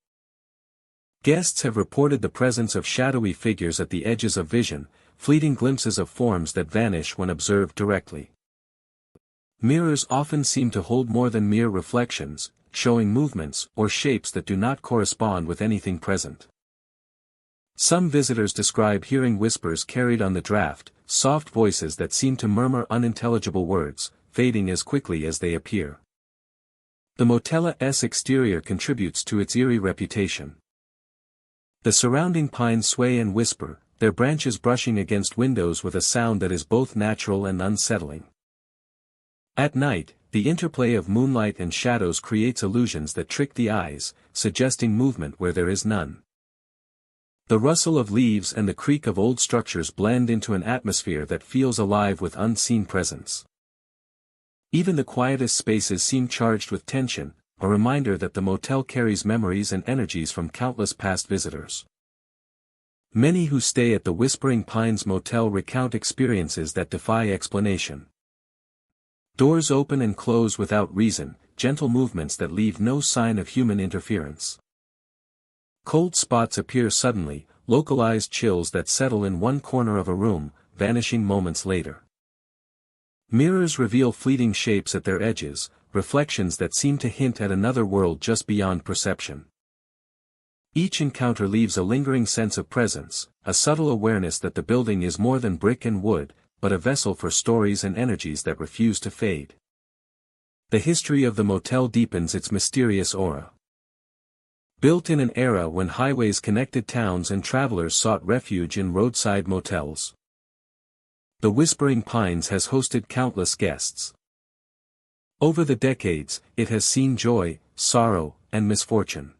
Guests have reported the presence of shadowy figures at the edges of vision, fleeting glimpses of forms that vanish when observed directly. Mirrors often seem to hold more than mere reflections, showing movements or shapes that do not correspond with anything present. Some visitors describe hearing whispers carried on the draft, soft voices that seem to murmur unintelligible words, fading as quickly as they appear. The motel's exterior contributes to its eerie reputation. The surrounding pines sway and whisper, their branches brushing against windows with a sound that is both natural and unsettling. At night, the interplay of moonlight and shadows creates illusions that trick the eyes, suggesting movement where there is none. The rustle of leaves and the creak of old structures blend into an atmosphere that feels alive with unseen presence. Even the quietest spaces seem charged with tension, a reminder that the motel carries memories and energies from countless past visitors. Many who stay at the Whispering Pines Motel recount experiences that defy explanation. Doors open and close without reason, gentle movements that leave no sign of human interference. Cold spots appear suddenly, localized chills that settle in one corner of a room, vanishing moments later. Mirrors reveal fleeting shapes at their edges, reflections that seem to hint at another world just beyond perception. Each encounter leaves a lingering sense of presence, a subtle awareness that the building is more than brick and wood, but a vessel for stories and energies that refuse to fade. The history of the motel deepens its mysterious aura. Built in an era when highways connected towns and travelers sought refuge in roadside motels, the Whispering Pines has hosted countless guests. Over the decades, it has seen joy, sorrow, and misfortune.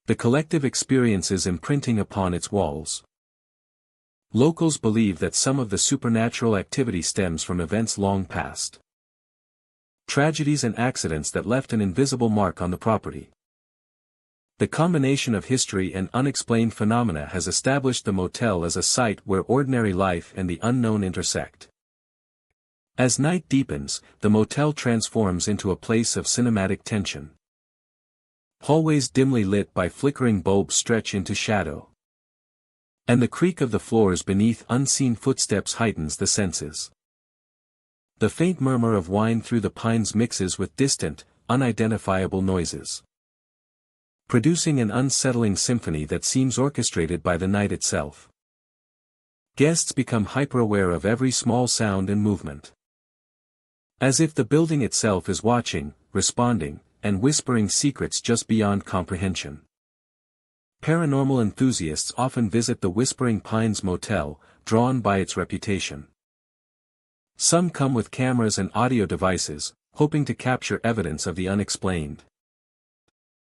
The collective experiences imprinting upon its walls. Locals believe that some of the supernatural activity stems from events long past. Tragedies and accidents that left an invisible mark on the property. The combination of history and unexplained phenomena has established the motel as a site where ordinary life and the unknown intersect. As night deepens, the motel transforms into a place of cinematic tension. Hallways dimly lit by flickering bulbs stretch into shadow. And the creak of the floors beneath unseen footsteps heightens the senses. The faint murmur of wine through the pines mixes with distant, unidentifiable noises, producing an unsettling symphony that seems orchestrated by the night itself. Guests become hyper-aware of every small sound and movement, as if the building itself is watching, responding, and whispering secrets just beyond comprehension. Paranormal enthusiasts often visit the Whispering Pines Motel, drawn by its reputation. Some come with cameras and audio devices, hoping to capture evidence of the unexplained.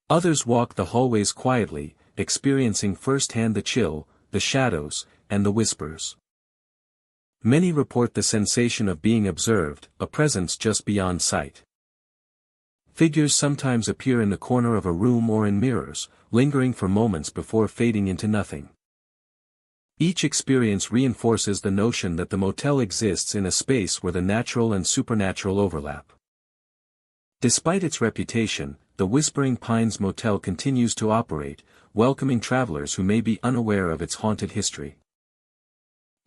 Others walk the hallways quietly, experiencing firsthand the chill, the shadows, and the whispers. Many report the sensation of being observed, a presence just beyond sight. Figures sometimes appear in the corner of a room or in mirrors, lingering for moments before fading into nothing. Each experience reinforces the notion that the motel exists in a space where the natural and supernatural overlap. Despite its reputation, the Whispering Pines Motel continues to operate, welcoming travelers who may be unaware of its haunted history.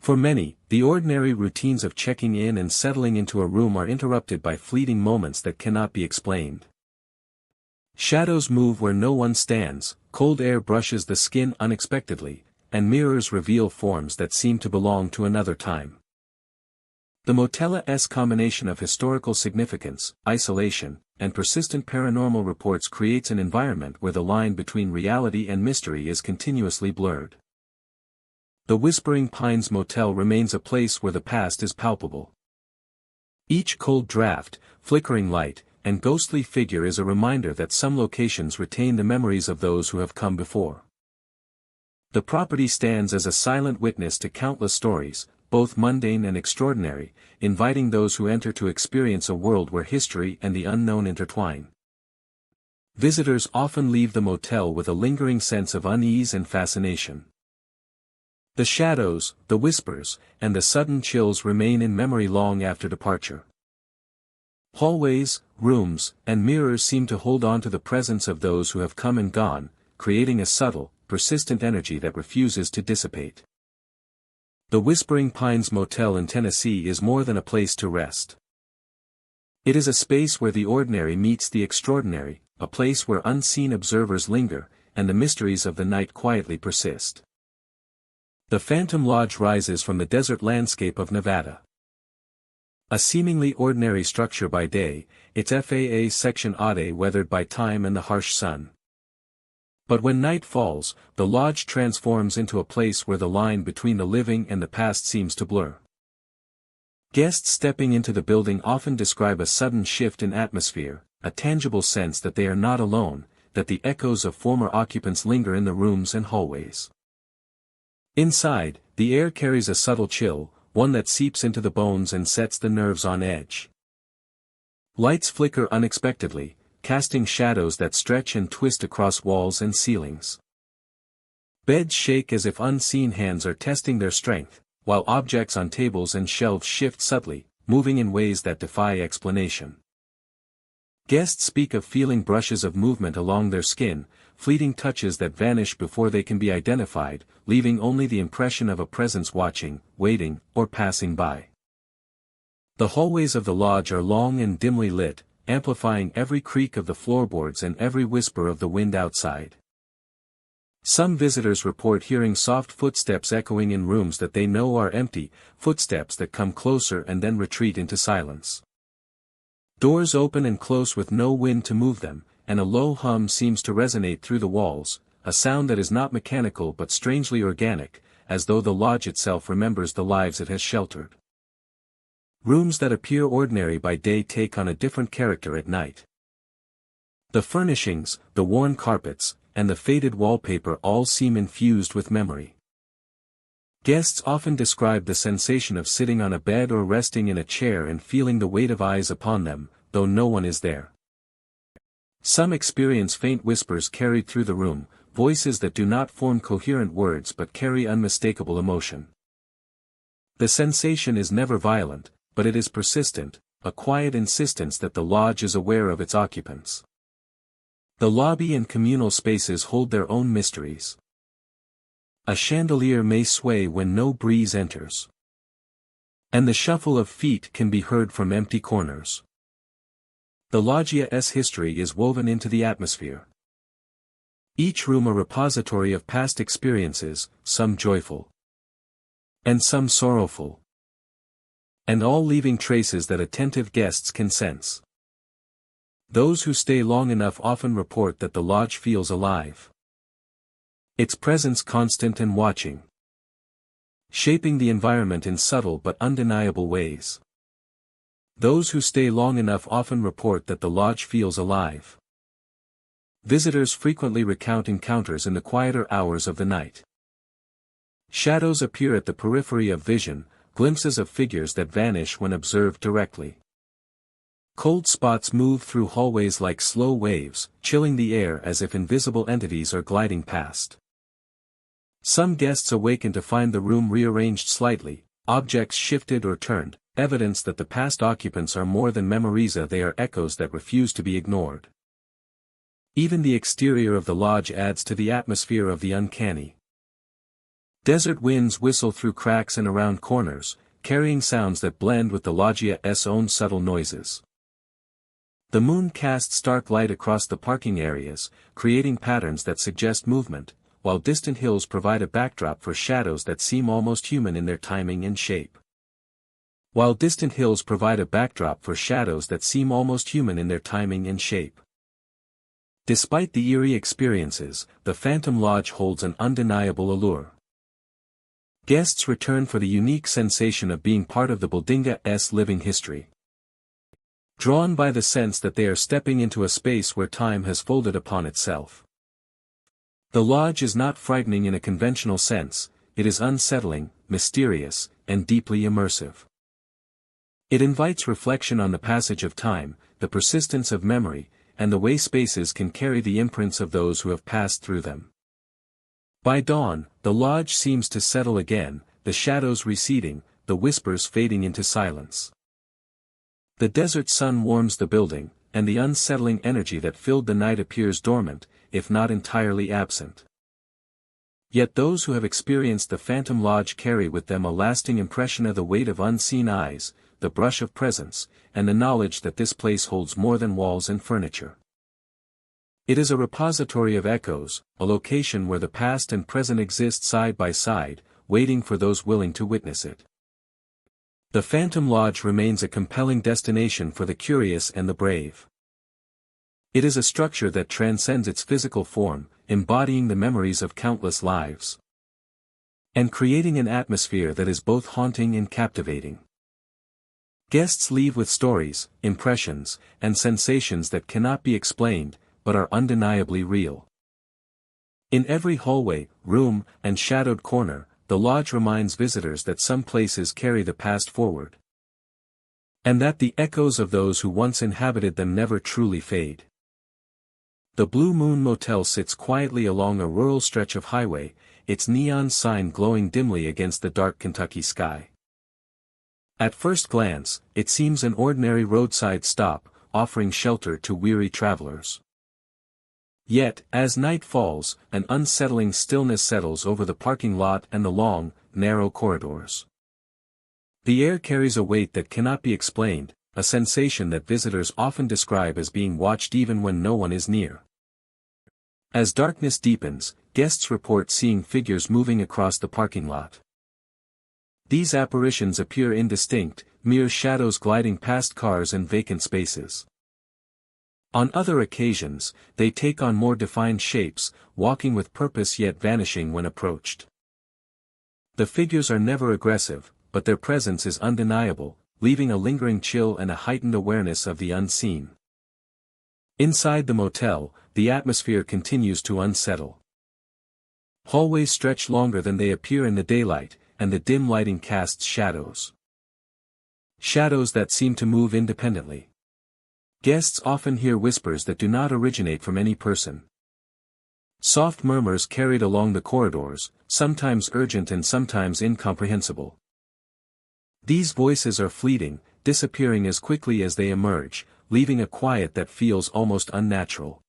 For many, the ordinary routines of checking in and settling into a room are interrupted by fleeting moments that cannot be explained. Shadows move where no one stands, cold air brushes the skin unexpectedly, and mirrors reveal forms that seem to belong to another time. The motel's combination of historical significance, isolation, and persistent paranormal reports creates an environment where the line between reality and mystery is continuously blurred. The Whispering Pines Motel remains a place where the past is palpable. Each cold draft, flickering light, and ghostly figure is a reminder that some locations retain the memories of those who have come before. The property stands as a silent witness to countless stories, both mundane and extraordinary, inviting those who enter to experience a world where history and the unknown intertwine. Visitors often leave the motel with a lingering sense of unease and fascination. The shadows, the whispers, and the sudden chills remain in memory long after departure. Hallways, rooms, and mirrors seem to hold on to the presence of those who have come and gone, creating a subtle, persistent energy that refuses to dissipate. The Whispering Pines Motel in Tennessee is more than a place to rest. It is a space where the ordinary meets the extraordinary, a place where unseen observers linger, and the mysteries of the night quietly persist. The Phantom Lodge rises from the desert landscape of Nevada. A seemingly ordinary structure by day, its FAA section odd weathered by time and the harsh sun. But when night falls, the lodge transforms into a place where the line between the living and the past seems to blur. Guests stepping into the building often describe a sudden shift in atmosphere, a tangible sense that they are not alone, that the echoes of former occupants linger in the rooms and hallways. Inside, the air carries a subtle chill, one that seeps into the bones and sets the nerves on edge. Lights flicker unexpectedly, casting shadows that stretch and twist across walls and ceilings. Beds shake as if unseen hands are testing their strength, while objects on tables and shelves shift subtly, moving in ways that defy explanation. Guests speak of feeling brushes of movement along their skin, fleeting touches that vanish before they can be identified, leaving only the impression of a presence watching, waiting, or passing by. The hallways of the lodge are long and dimly lit, amplifying every creak of the floorboards and every whisper of the wind outside. Some visitors report hearing soft footsteps echoing in rooms that they know are empty, footsteps that come closer and then retreat into silence. Doors open and close with no wind to move them, and a low hum seems to resonate through the walls, a sound that is not mechanical but strangely organic, as though the lodge itself remembers the lives it has sheltered. Rooms that appear ordinary by day take on a different character at night. The furnishings, the worn carpets, and the faded wallpaper all seem infused with memory. Guests often describe the sensation of sitting on a bed or resting in a chair and feeling the weight of eyes upon them, though no one is there. Some experience faint whispers carried through the room, voices that do not form coherent words but carry unmistakable emotion. The sensation is never violent, but it is persistent, a quiet insistence that the lodge is aware of its occupants. The lobby and communal spaces hold their own mysteries. A chandelier may sway when no breeze enters. And the shuffle of feet can be heard from empty corners. The loggia's history is woven into the atmosphere. Each room a repository of past experiences, some joyful, and some sorrowful, and all leaving traces that attentive guests can sense. Those who stay long enough often report that the lodge feels alive. Its presence constant and watching, shaping the environment in subtle but undeniable ways. Those who stay long enough often report that the lodge feels alive. Visitors frequently recount encounters in the quieter hours of the night. Shadows appear at the periphery of vision, glimpses of figures that vanish when observed directly. Cold spots move through hallways like slow waves, chilling the air as if invisible entities are gliding past. Some guests awaken to find the room rearranged slightly, objects shifted or turned, evidence that the past occupants are more than memories, they are echoes that refuse to be ignored. Even the exterior of the lodge adds to the atmosphere of the uncanny. Desert winds whistle through cracks and around corners, carrying sounds that blend with the loggia's own subtle noises. The moon casts stark light across the parking areas, creating patterns that suggest movement, while distant hills provide a backdrop for shadows that seem almost human in their timing and shape. Despite the eerie experiences, the Phantom Lodge holds an undeniable allure. Guests return for the unique sensation of being part of the building's living history. Drawn by the sense that they are stepping into a space where time has folded upon itself. The lodge is not frightening in a conventional sense, it is unsettling, mysterious, and deeply immersive. It invites reflection on the passage of time, the persistence of memory, and the way spaces can carry the imprints of those who have passed through them. By dawn, the lodge seems to settle again, the shadows receding, the whispers fading into silence. The desert sun warms the building, and the unsettling energy that filled the night appears dormant, if not entirely absent. Yet those who have experienced the Phantom Lodge carry with them a lasting impression of the weight of unseen eyes, the brush of presence, and the knowledge that this place holds more than walls and furniture. It is a repository of echoes, a location where the past and present exist side by side, waiting for those willing to witness it. The Phantom Lodge remains a compelling destination for the curious and the brave. It is a structure that transcends its physical form, embodying the memories of countless lives, and creating an atmosphere that is both haunting and captivating. Guests leave with stories, impressions, and sensations that cannot be explained, but are undeniably real. In every hallway, room, and shadowed corner, the lodge reminds visitors that some places carry the past forward, and that the echoes of those who once inhabited them never truly fade. The Blue Moon Motel sits quietly along a rural stretch of highway, its neon sign glowing dimly against the dark Kentucky sky. At first glance, it seems an ordinary roadside stop, offering shelter to weary travelers. Yet, as night falls, an unsettling stillness settles over the parking lot and the long, narrow corridors. The air carries a weight that cannot be explained, a sensation that visitors often describe as being watched even when no one is near. As darkness deepens, guests report seeing figures moving across the parking lot. These apparitions appear indistinct, mere shadows gliding past cars and vacant spaces. On other occasions, they take on more defined shapes, walking with purpose yet vanishing when approached. The figures are never aggressive, but their presence is undeniable, leaving a lingering chill and a heightened awareness of the unseen. Inside the motel, the atmosphere continues to unsettle. Hallways stretch longer than they appear in the daylight, and the dim lighting casts shadows. Shadows that seem to move independently. Guests often hear whispers that do not originate from any person. Soft murmurs carried along the corridors, sometimes urgent and sometimes incomprehensible. These voices are fleeting, disappearing as quickly as they emerge, leaving a quiet that feels almost unnatural.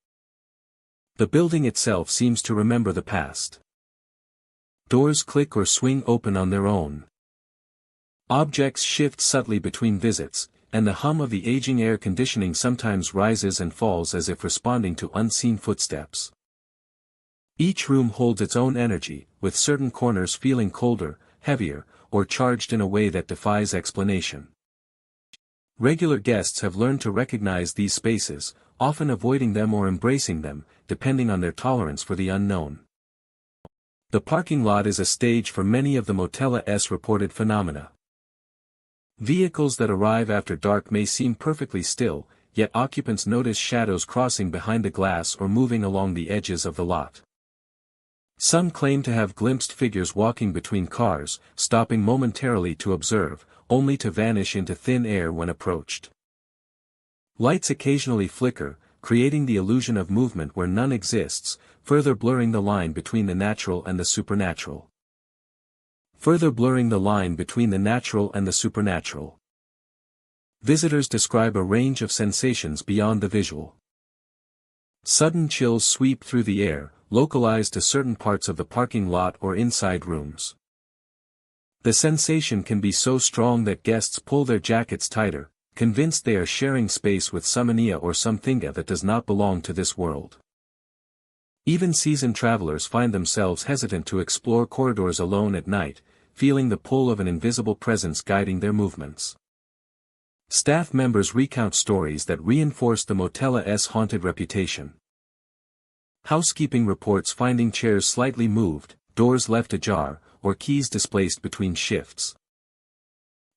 The building itself seems to remember the past. Doors click or swing open on their own. Objects shift subtly between visits, and the hum of the aging air conditioning sometimes rises and falls as if responding to unseen footsteps. Each room holds its own energy, with certain corners feeling colder, heavier, or charged in a way that defies explanation. Regular guests have learned to recognize these spaces, often avoiding them or embracing them, depending on their tolerance for the unknown. The parking lot is a stage for many of the Motel's reported phenomena. Vehicles that arrive after dark may seem perfectly still, yet occupants notice shadows crossing behind the glass or moving along the edges of the lot. Some claim to have glimpsed figures walking between cars, stopping momentarily to observe, only to vanish into thin air when approached. Lights occasionally flicker, creating the illusion of movement where none exists, further blurring the line between the natural and the supernatural. Visitors describe a range of sensations beyond the visual. Sudden chills sweep through the air, localized to certain parts of the parking lot or inside rooms. The sensation can be so strong that guests pull their jackets tighter, convinced they are sharing space with some Ania or something that does not belong to this world. Even seasoned travelers find themselves hesitant to explore corridors alone at night, feeling the pull of an invisible presence guiding their movements. Staff members recount stories that reinforce the Motel's haunted reputation. Housekeeping reports finding chairs slightly moved, doors left ajar, or keys displaced between shifts.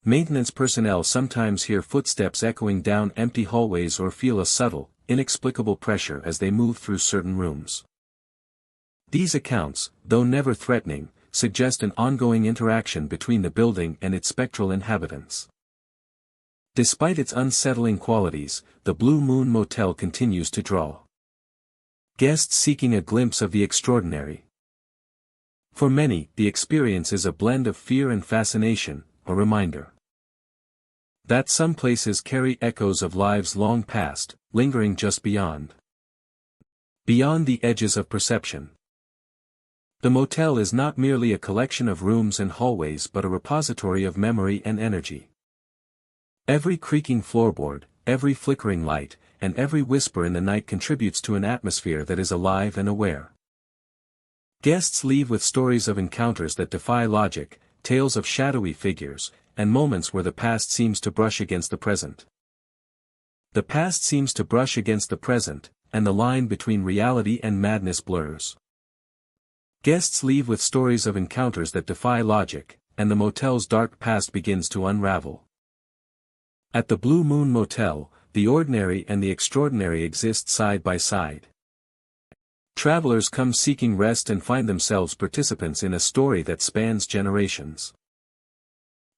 Maintenance personnel sometimes hear footsteps echoing down empty hallways or feel a subtle, inexplicable pressure as they move through certain rooms. These accounts, though never threatening, suggest an ongoing interaction between the building and its spectral inhabitants. Despite its unsettling qualities, the Blue Moon Motel continues to draw guests seeking a glimpse of the extraordinary. For many, the experience is a blend of fear and fascination, a reminder that some places carry echoes of lives long past, lingering just beyond the edges of perception. The motel is not merely a collection of rooms and hallways but a repository of memory and energy. Every creaking floorboard, every flickering light, and every whisper in the night contributes to an atmosphere that is alive and aware. Guests leave with stories of encounters that defy logic, tales of shadowy figures, and moments where the past seems to brush against the present. The past seems to brush against the present, and the line between reality and madness blurs. Guests leave with stories of encounters that defy logic, and the motel's dark past begins to unravel. At the Blue Moon Motel, the ordinary and the extraordinary exist side by side. Travelers come seeking rest and find themselves participants in a story that spans generations.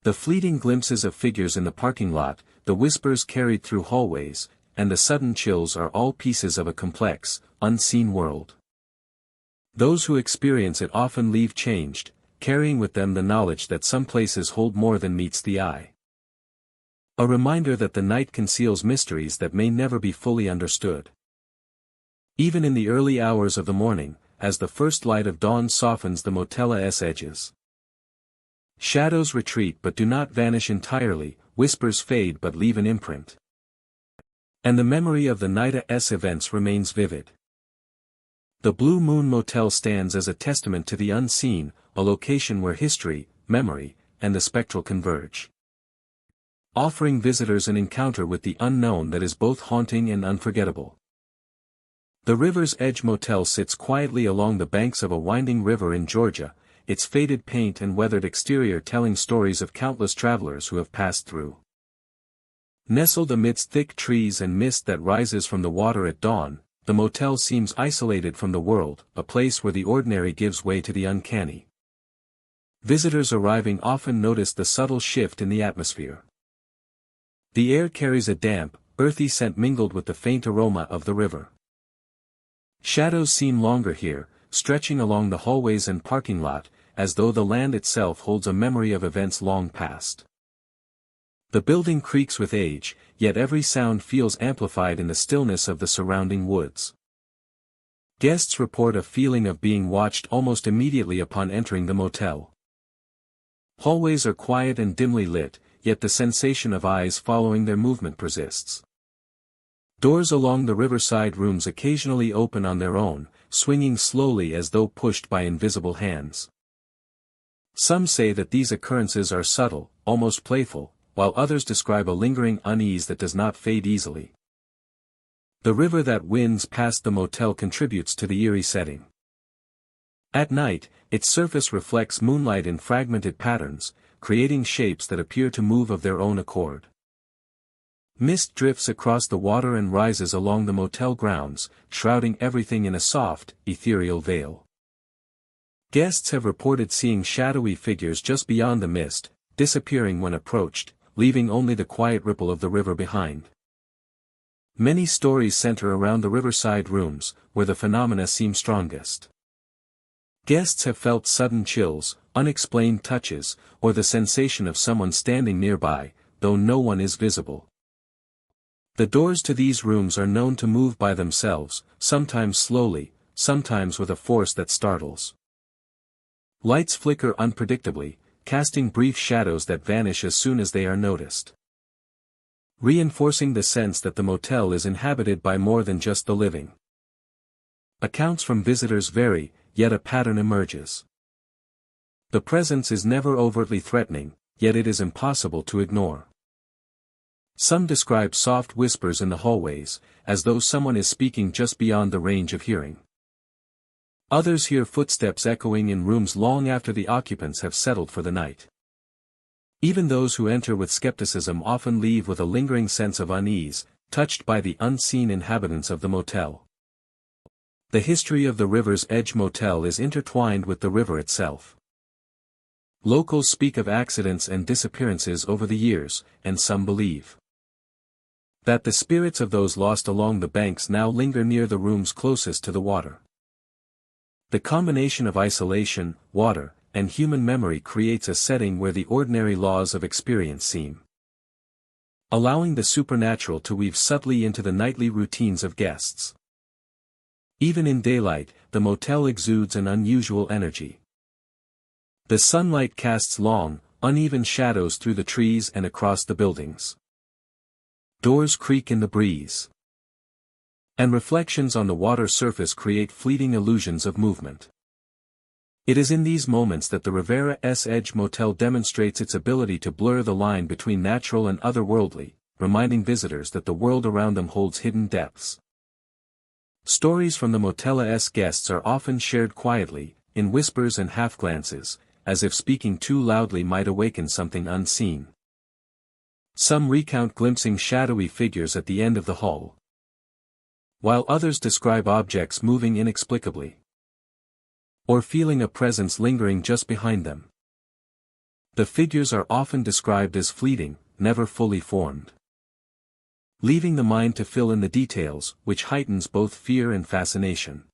The fleeting glimpses of figures in the parking lot, the whispers carried through hallways, and the sudden chills are all pieces of a complex, unseen world. Those who experience it often leave changed, carrying with them the knowledge that some places hold more than meets the eye. A reminder that the night conceals mysteries that may never be fully understood. Even in the early hours of the morning, as the first light of dawn softens the motel's edges, shadows retreat but do not vanish entirely, whispers fade but leave an imprint. And the memory of the night's events remains vivid. The Blue Moon Motel stands as a testament to the unseen, a location where history, memory, and the spectral converge, offering visitors an encounter with the unknown that is both haunting and unforgettable. The River's Edge Motel sits quietly along the banks of a winding river in Georgia, its faded paint and weathered exterior telling stories of countless travelers who have passed through. Nestled amidst thick trees and mist that rises from the water at dawn, the motel seems isolated from the world, a place where the ordinary gives way to the uncanny. Visitors arriving often notice the subtle shift in the atmosphere. The air carries a damp, earthy scent mingled with the faint aroma of the river. Shadows seem longer here, stretching along the hallways and parking lot, as though the land itself holds a memory of events long past. The building creaks with age, yet every sound feels amplified in the stillness of the surrounding woods. Guests report a feeling of being watched almost immediately upon entering the motel. Hallways are quiet and dimly lit, yet the sensation of eyes following their movement persists. Doors along the riverside rooms occasionally open on their own, swinging slowly as though pushed by invisible hands. Some say that these occurrences are subtle, almost playful, while others describe a lingering unease that does not fade easily. The river that winds past the motel contributes to the eerie setting. At night, its surface reflects moonlight in fragmented patterns, creating shapes that appear to move of their own accord. Mist drifts across the water and rises along the motel grounds, shrouding everything in a soft, ethereal veil. Guests have reported seeing shadowy figures just beyond the mist, disappearing when approached, leaving only the quiet ripple of the river behind. Many stories center around the riverside rooms, where the phenomena seem strongest. Guests have felt sudden chills, unexplained touches, or the sensation of someone standing nearby, though no one is visible. The doors to these rooms are known to move by themselves, sometimes slowly, sometimes with a force that startles. Lights flicker unpredictably, casting brief shadows that vanish as soon as they are noticed, reinforcing the sense that the motel is inhabited by more than just the living. Accounts from visitors vary, yet a pattern emerges. The presence is never overtly threatening, yet it is impossible to ignore. Some describe soft whispers in the hallways, as though someone is speaking just beyond the range of hearing. Others hear footsteps echoing in rooms long after the occupants have settled for the night. Even those who enter with skepticism often leave with a lingering sense of unease, touched by the unseen inhabitants of the motel. The history of the River's Edge Motel is intertwined with the river itself. Locals speak of accidents and disappearances over the years, and some believe that the spirits of those lost along the banks now linger near the rooms closest to the water. The combination of isolation, water, and human memory creates a setting where the ordinary laws of experience seem, allowing the supernatural to weave subtly into the nightly routines of guests. Even in daylight, the motel exudes an unusual energy. The sunlight casts long, uneven shadows through the trees and across the buildings. Doors creak in the breeze, and reflections on the water surface create fleeting illusions of movement. It is in these moments that the Riviera's Edge Motel demonstrates its ability to blur the line between natural and otherworldly, reminding visitors that the world around them holds hidden depths. Stories from the motel's guests are often shared quietly, in whispers and half-glances, as if speaking too loudly might awaken something unseen. Some recount glimpsing shadowy figures at the end of the hall, while others describe objects moving inexplicably, or feeling a presence lingering just behind them. The figures are often described as fleeting, never fully formed. leaving the mind to fill in the details, which heightens both fear and fascination.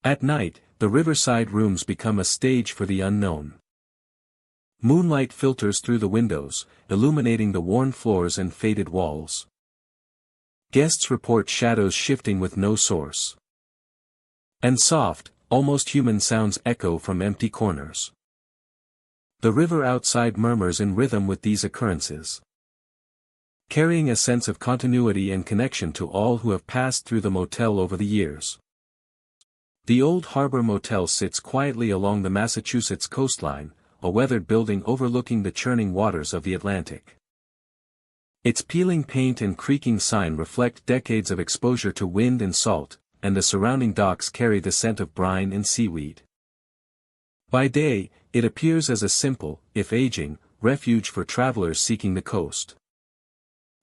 At night, the riverside rooms become a stage for the unknown. Moonlight filters through the windows, illuminating the worn floors and faded walls. Guests report shadows shifting with no source. And soft, almost human sounds echo from empty corners. The river outside murmurs in rhythm with these occurrences, carrying a sense of continuity and connection to all who have passed through the motel over the years. The Old Harbor Motel sits quietly along the Massachusetts coastline, a weathered building overlooking the churning waters of the Atlantic. Its peeling paint and creaking sign reflect decades of exposure to wind and salt, and the surrounding docks carry the scent of brine and seaweed. By day, it appears as a simple, if aging, refuge for travelers seeking the coast.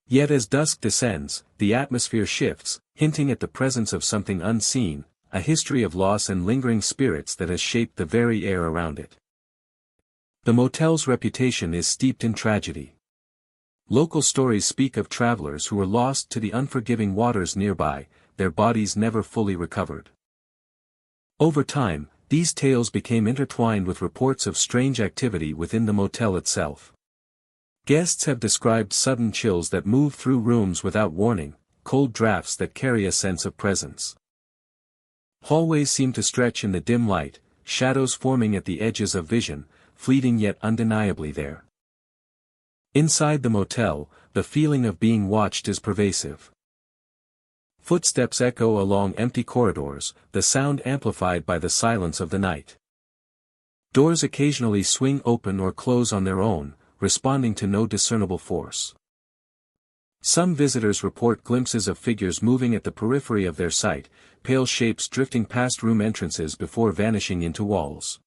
Yet as dusk descends, the atmosphere shifts, hinting at the presence of something unseen, a history of loss and lingering spirits that has shaped the very air around it. The motel's reputation is steeped in tragedy. Local stories speak of travelers who were lost to the unforgiving waters nearby, their bodies never fully recovered. Over time, these tales became intertwined with reports of strange activity within the motel itself. Guests have described sudden chills that move through rooms without warning, cold drafts that carry a sense of presence. Hallways seem to stretch in the dim light, shadows forming at the edges of vision, fleeting yet undeniably there. Inside the motel, the feeling of being watched is pervasive. Footsteps echo along empty corridors, the sound amplified by the silence of the night. Doors occasionally swing open or close on their own, responding to no discernible force. Some visitors report glimpses of figures moving at the periphery of their sight, pale shapes drifting past room entrances before vanishing into walls.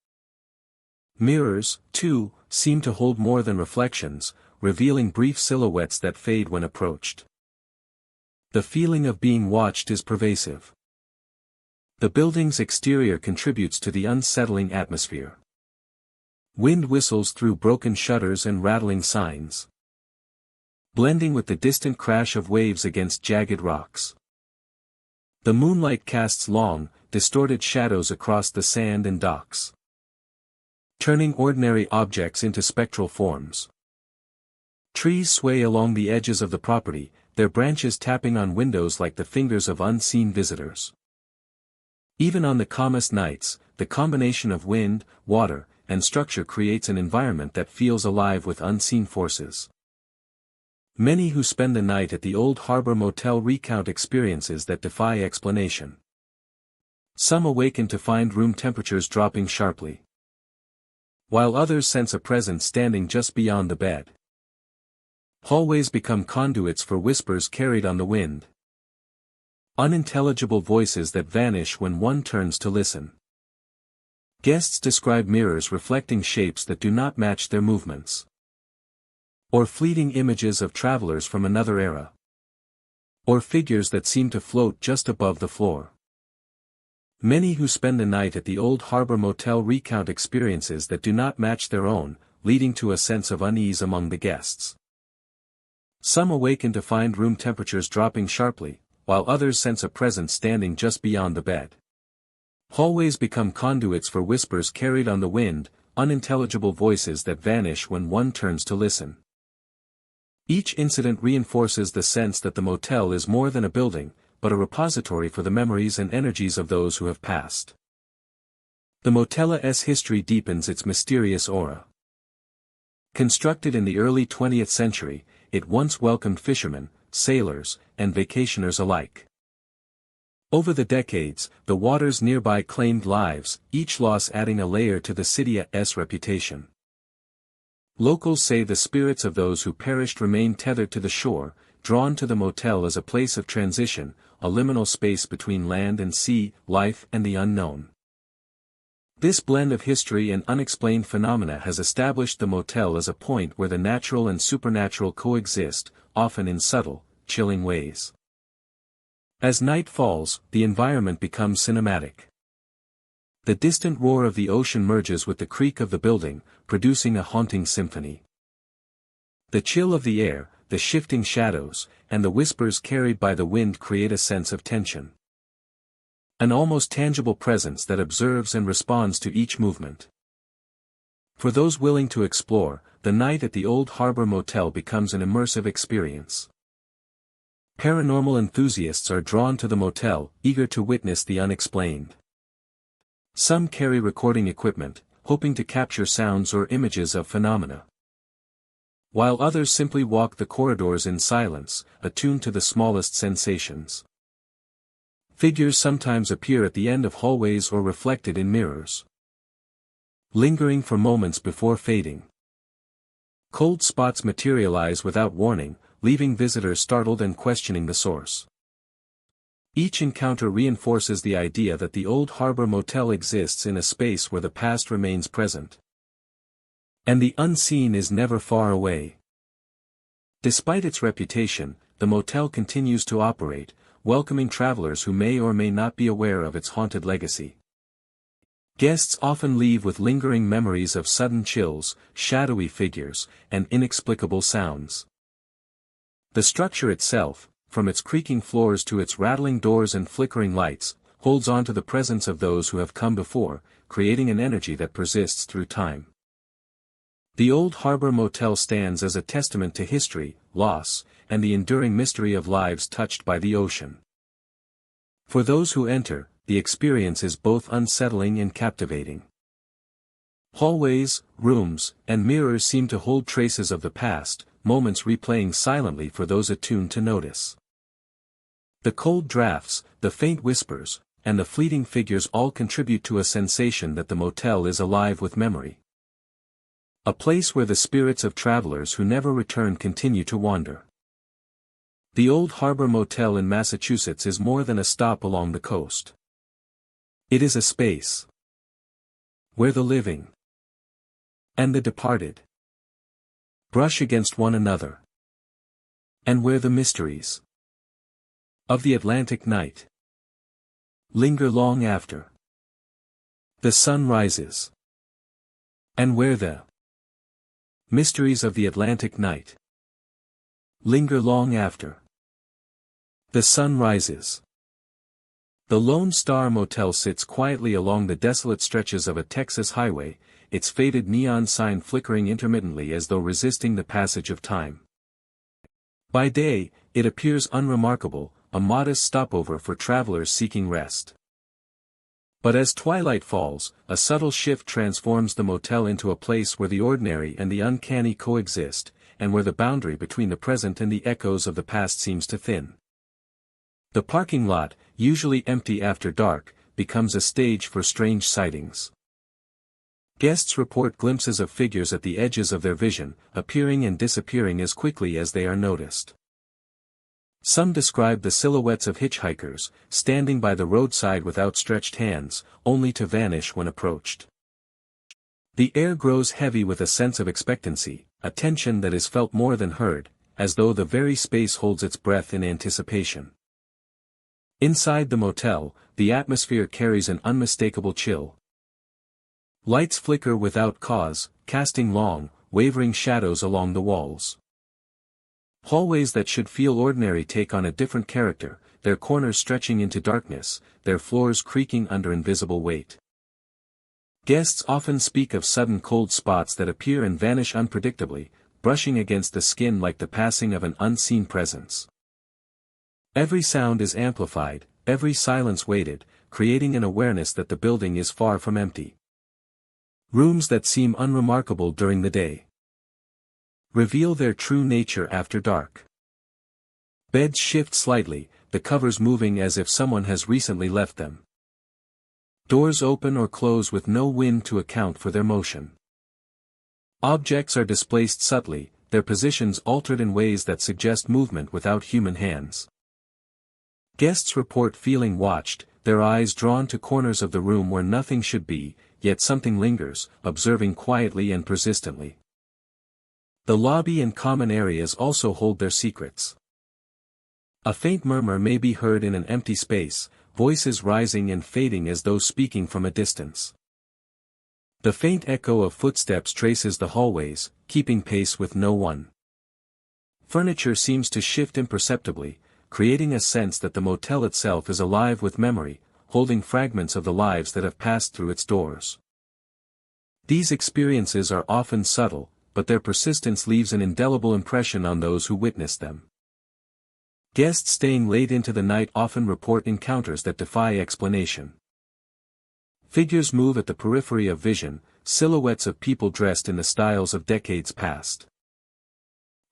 Mirrors, too, seem to hold more than reflections, revealing brief silhouettes that fade when approached. The feeling of being watched is pervasive. The building's exterior contributes to the unsettling atmosphere. Wind whistles through broken shutters and rattling signs, blending with the distant crash of waves against jagged rocks. The moonlight casts long, distorted shadows across the sand and docks, turning ordinary objects into spectral forms. Trees sway along the edges of the property, their branches tapping on windows like the fingers of unseen visitors. Even on the calmest nights, the combination of wind, water, and structure creates an environment that feels alive with unseen forces. Many who spend the night at the Old Harbor Motel recount experiences that defy explanation. Some awaken to find room temperatures dropping sharply, while others sense a presence standing just beyond the bed. Hallways become conduits for whispers carried on the wind, unintelligible voices that vanish when one turns to listen. Guests describe mirrors reflecting shapes that do not match their movements, or fleeting images of travelers from another era, or figures that seem to float just above the floor. Many who spend the night at the Old Harbor Motel recount experiences that do not match their own, leading to a sense of unease among the guests. Some awaken to find room temperatures dropping sharply, while others sense a presence standing just beyond the bed. Hallways become conduits for whispers carried on the wind, unintelligible voices that vanish when one turns to listen. Each incident reinforces the sense that the motel is more than a building, but a repository for the memories and energies of those who have passed. The motel's history deepens its mysterious aura. Constructed in the early 20th century, it once welcomed fishermen, sailors, and vacationers alike. Over the decades, the waters nearby claimed lives, each loss adding a layer to the city's reputation. Locals say the spirits of those who perished remain tethered to the shore, drawn to the motel as a place of transition, a liminal space between land and sea, life and the unknown. This blend of history and unexplained phenomena has established the motel as a point where the natural and supernatural coexist, often in subtle, chilling ways. As night falls, the environment becomes cinematic. The distant roar of the ocean merges with the creak of the building, producing a haunting symphony. The chill of the air, the shifting shadows, and the whispers carried by the wind create a sense of tension. An almost tangible presence that observes and responds to each movement. For those willing to explore, the night at the Old Harbor Motel becomes an immersive experience. Paranormal enthusiasts are drawn to the motel, eager to witness the unexplained. Some carry recording equipment, hoping to capture sounds or images of phenomena, while others simply walk the corridors in silence, attuned to the smallest sensations. Figures sometimes appear at the end of hallways or reflected in mirrors, lingering for moments before fading. Cold spots materialize without warning, leaving visitors startled and questioning the source. Each encounter reinforces the idea that the Old Harbor Motel exists in a space where the past remains present, and the unseen is never far away. Despite its reputation, the motel continues to operate, welcoming travelers who may or may not be aware of its haunted legacy. Guests often leave with lingering memories of sudden chills, shadowy figures, and inexplicable sounds. The structure itself, from its creaking floors to its rattling doors and flickering lights, holds on to the presence of those who have come before, creating an energy that persists through time. The Old Harbor Motel stands as a testament to history, loss, and the enduring mystery of lives touched by the ocean. For those who enter, the experience is both unsettling and captivating. Hallways, rooms, and mirrors seem to hold traces of the past, moments replaying silently for those attuned to notice. The cold drafts, the faint whispers, and the fleeting figures all contribute to a sensation that the motel is alive with memory. A place where the spirits of travelers who never return continue to wander. The Old Harbor Motel in Massachusetts is more than a stop along the coast. It is a space where the living and the departed brush against one another, and where the mysteries of the Atlantic night linger long after the sun rises, and where the mysteries of the Atlantic night linger long after the sun rises. The Lone Star Motel sits quietly along the desolate stretches of a Texas highway, its faded neon sign flickering intermittently as though resisting the passage of time. By day, it appears unremarkable, a modest stopover for travelers seeking rest. But as twilight falls, a subtle shift transforms the motel into a place where the ordinary and the uncanny coexist, and where the boundary between the present and the echoes of the past seems to thin. The parking lot, usually empty after dark, becomes a stage for strange sightings. Guests report glimpses of figures at the edges of their vision, appearing and disappearing as quickly as they are noticed. Some describe the silhouettes of hitchhikers, standing by the roadside with outstretched hands, only to vanish when approached. The air grows heavy with a sense of expectancy, a tension that is felt more than heard, as though the very space holds its breath in anticipation. Inside the motel, the atmosphere carries an unmistakable chill. Lights flicker without cause, casting long, wavering shadows along the walls. Hallways that should feel ordinary take on a different character, their corners stretching into darkness, their floors creaking under invisible weight. Guests often speak of sudden cold spots that appear and vanish unpredictably, brushing against the skin like the passing of an unseen presence. Every sound is amplified, every silence weighted, creating an awareness that the building is far from empty. Rooms that seem unremarkable during the day reveal their true nature after dark. Beds shift slightly, the covers moving as if someone has recently left them. Doors open or close with no wind to account for their motion. Objects are displaced subtly, their positions altered in ways that suggest movement without human hands. Guests report feeling watched, their eyes drawn to corners of the room where nothing should be, yet something lingers, observing quietly and persistently. The lobby and common areas also hold their secrets. A faint murmur may be heard in an empty space, voices rising and fading as though speaking from a distance. The faint echo of footsteps traces the hallways, keeping pace with no one. Furniture seems to shift imperceptibly, creating a sense that the motel itself is alive with memory, holding fragments of the lives that have passed through its doors. These experiences are often subtle, but their persistence leaves an indelible impression on those who witness them. Guests staying late into the night often report encounters that defy explanation. Figures move at the periphery of vision, silhouettes of people dressed in the styles of decades past.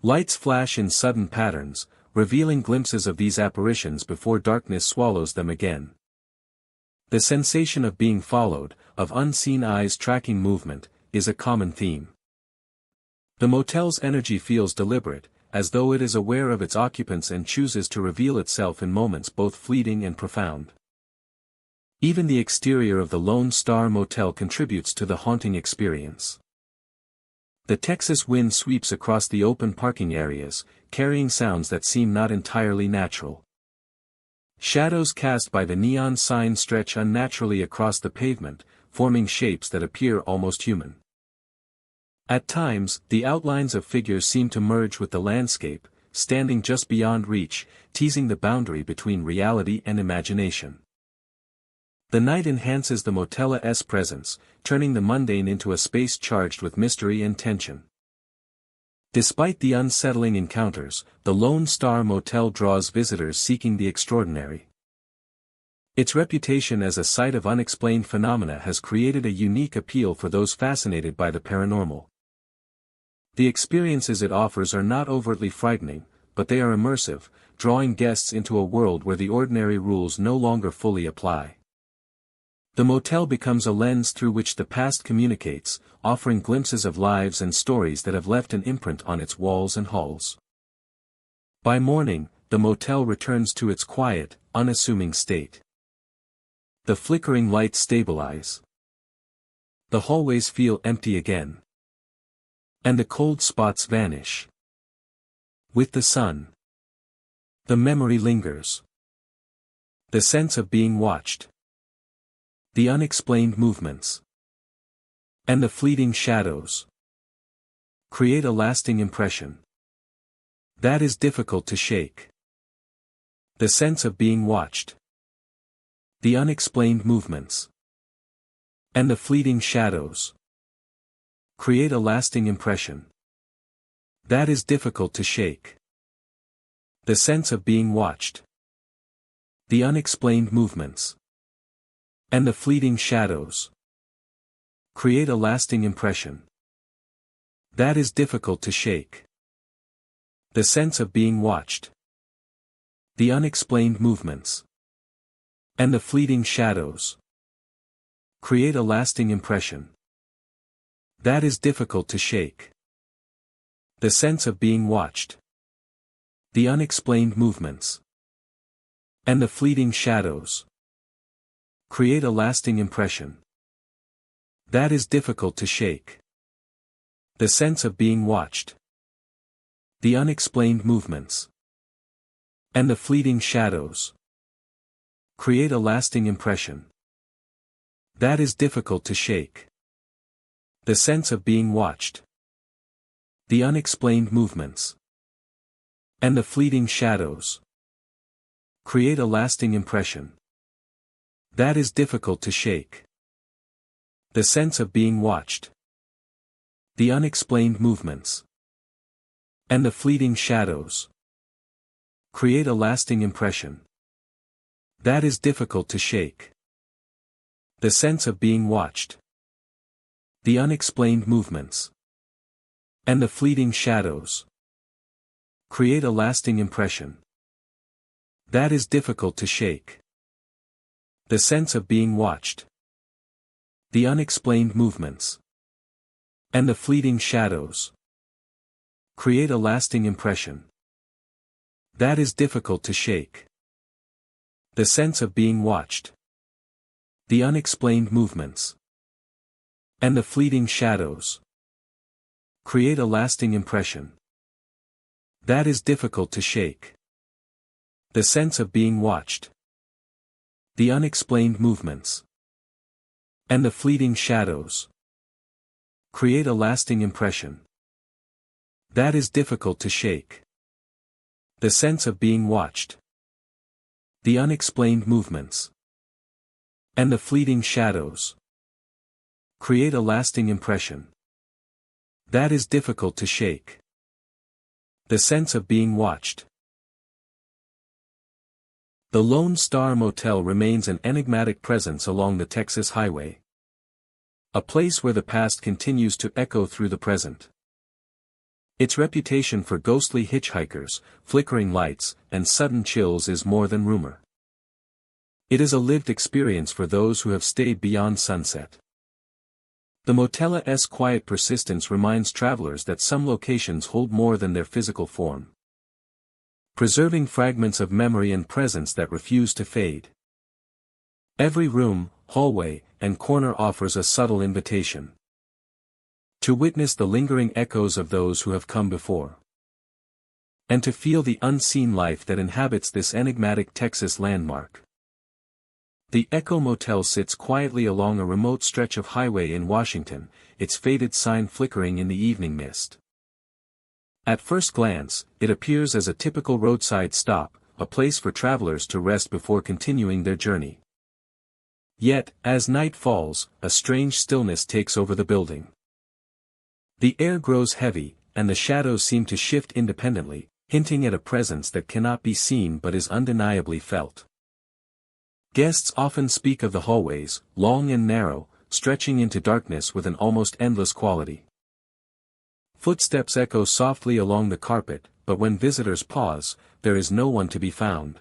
Lights flash in sudden patterns, revealing glimpses of these apparitions before darkness swallows them again. The sensation of being followed, of unseen eyes tracking movement, is a common theme. The motel's energy feels deliberate, as though it is aware of its occupants and chooses to reveal itself in moments both fleeting and profound. Even the exterior of the Lone Star Motel contributes to the haunting experience. The Texas wind sweeps across the open parking areas, carrying sounds that seem not entirely natural. Shadows cast by the neon sign stretch unnaturally across the pavement, forming shapes that appear almost human. At times, the outlines of figures seem to merge with the landscape, standing just beyond reach, teasing the boundary between reality and imagination. The night enhances the motel's presence, turning the mundane into a space charged with mystery and tension. Despite the unsettling encounters, the Lone Star Motel draws visitors seeking the extraordinary. Its reputation as a site of unexplained phenomena has created a unique appeal for those fascinated by the paranormal. The experiences it offers are not overtly frightening, but they are immersive, drawing guests into a world where the ordinary rules no longer fully apply. The motel becomes a lens through which the past communicates, offering glimpses of lives and stories that have left an imprint on its walls and halls. By morning, the motel returns to its quiet, unassuming state. The flickering lights stabilize. The hallways feel empty again. And the cold spots vanish. With the sun, the memory lingers. The sense of being watched. The unexplained movements. And the fleeting shadows create a lasting impression that is difficult to shake. The sense of being watched. The unexplained movements. And the fleeting shadows create a lasting impression that is difficult to shake. The sense of being watched. The unexplained movements. And the fleeting shadows create a lasting impression that is difficult to shake. The sense of being watched. The unexplained movements. And the fleeting shadows create a lasting impression that is difficult to shake. The sense of being watched. The unexplained movements. And the fleeting shadows create a lasting impression that is difficult to shake. The sense of being watched. The unexplained movements. And the fleeting shadows create a lasting impression that is difficult to shake. The sense of being watched. The unexplained movements. And the fleeting shadows create a lasting impression that is difficult to shake. The sense of being watched. The unexplained movements. And the fleeting shadows create a lasting impression that is difficult to shake. The sense of being watched. The unexplained movements. And the fleeting shadows create a lasting impression that is difficult to shake. The sense of being watched. The unexplained movements. And the fleeting shadows create a lasting impression that is difficult to shake. The sense of being watched. The unexplained movements. And the fleeting shadows create a lasting impression that is difficult to shake. The sense of being watched. The unexplained movements. And the fleeting shadows create a lasting impression that is difficult to shake. The sense of being watched. The unexplained movements. And the fleeting shadows. Create a lasting impression. That is difficult to shake. The sense of being watched. The Lone Star Motel remains an enigmatic presence along the Texas highway. A place where the past continues to echo through the present. Its reputation for ghostly hitchhikers, flickering lights, and sudden chills is more than rumor. It is a lived experience for those who have stayed beyond sunset. The motel's quiet persistence reminds travelers that some locations hold more than their physical form. Preserving fragments of memory and presence that refuse to fade. Every room, hallway, and corner offers a subtle invitation. To witness the lingering echoes of those who have come before. And to feel the unseen life that inhabits this enigmatic Texas landmark. The Echo Motel sits quietly along a remote stretch of highway in Washington, its faded sign flickering in the evening mist. At first glance, it appears as a typical roadside stop, a place for travelers to rest before continuing their journey. Yet, as night falls, a strange stillness takes over the building. The air grows heavy, and the shadows seem to shift independently, hinting at a presence that cannot be seen but is undeniably felt. Guests often speak of the hallways, long and narrow, stretching into darkness with an almost endless quality. Footsteps echo softly along the carpet, but when visitors pause, there is no one to be found.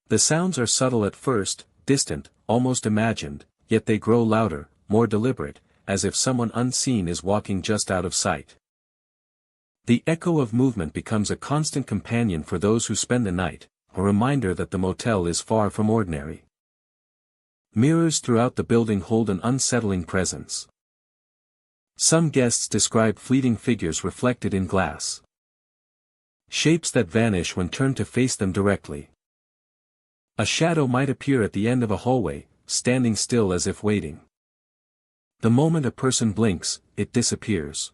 The sounds are subtle at first, distant, almost imagined, yet they grow louder, more deliberate, as if someone unseen is walking just out of sight. The echo of movement becomes a constant companion for those who spend the night, a reminder that the motel is far from ordinary. Mirrors throughout the building hold an unsettling presence. Some guests describe fleeting figures reflected in glass. Shapes that vanish when turned to face them directly. A shadow might appear at the end of a hallway, standing still as if waiting. The moment a person blinks, it disappears.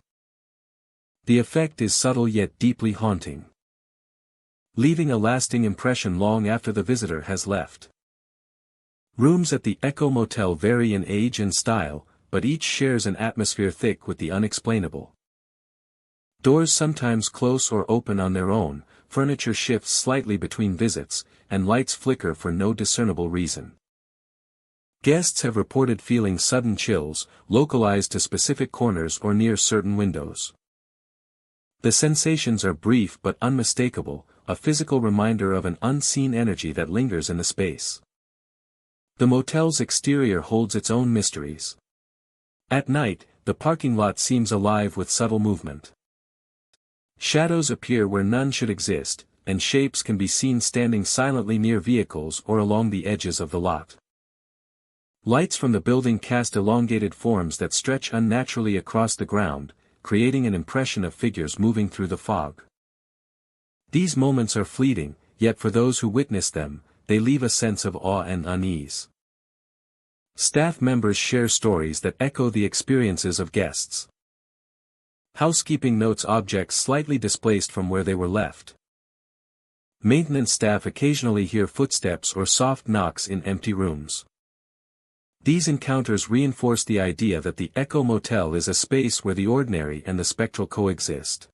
The effect is subtle yet deeply haunting. Leaving a lasting impression long after the visitor has left. Rooms at the Echo Motel vary in age and style, but each shares an atmosphere thick with the unexplainable. Doors sometimes close or open on their own, furniture shifts slightly between visits, and lights flicker for no discernible reason. Guests have reported feeling sudden chills, localized to specific corners or near certain windows. The sensations are brief but unmistakable, a physical reminder of an unseen energy that lingers in the space. The motel's exterior holds its own mysteries. At night, the parking lot seems alive with subtle movement. Shadows appear where none should exist, and shapes can be seen standing silently near vehicles or along the edges of the lot. Lights from the building cast elongated forms that stretch unnaturally across the ground, creating an impression of figures moving through the fog. These moments are fleeting, yet for those who witness them, they leave a sense of awe and unease. Staff members share stories that echo the experiences of guests. Housekeeping notes objects slightly displaced from where they were left. Maintenance staff occasionally hear footsteps or soft knocks in empty rooms. These encounters reinforce the idea that the Echo Motel is a space where the ordinary and the spectral coexist.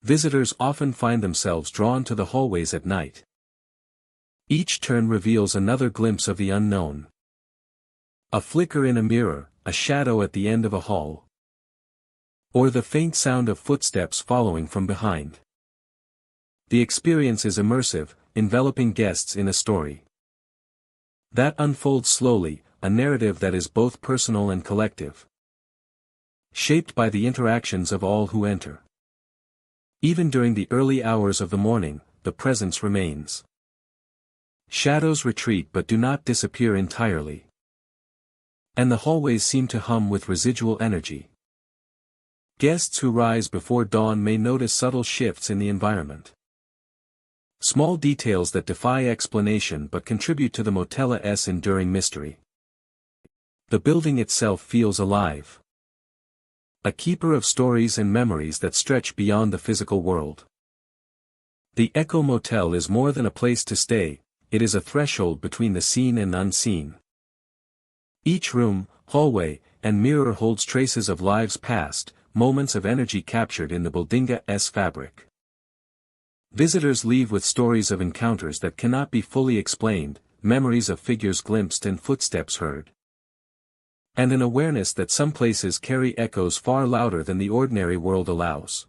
Visitors often find themselves drawn to the hallways at night. Each turn reveals another glimpse of the unknown. A flicker in a mirror, a shadow at the end of a hall. Or the faint sound of footsteps following from behind. The experience is immersive, enveloping guests in a story that unfolds slowly, a narrative that is both personal and collective. Shaped by the interactions of all who enter. Even during the early hours of the morning, the presence remains. Shadows retreat but do not disappear entirely. And the hallways seem to hum with residual energy. Guests who rise before dawn may notice subtle shifts in the environment. Small details that defy explanation but contribute to the motel's enduring mystery. The building itself feels alive. A keeper of stories and memories that stretch beyond the physical world. The Echo Motel is more than a place to stay, it is a threshold between the seen and unseen. Each room, hallway, and mirror holds traces of lives past, moments of energy captured in the building's fabric. Visitors leave with stories of encounters that cannot be fully explained, memories of figures glimpsed and footsteps heard. And an awareness that some places carry echoes far louder than the ordinary world allows.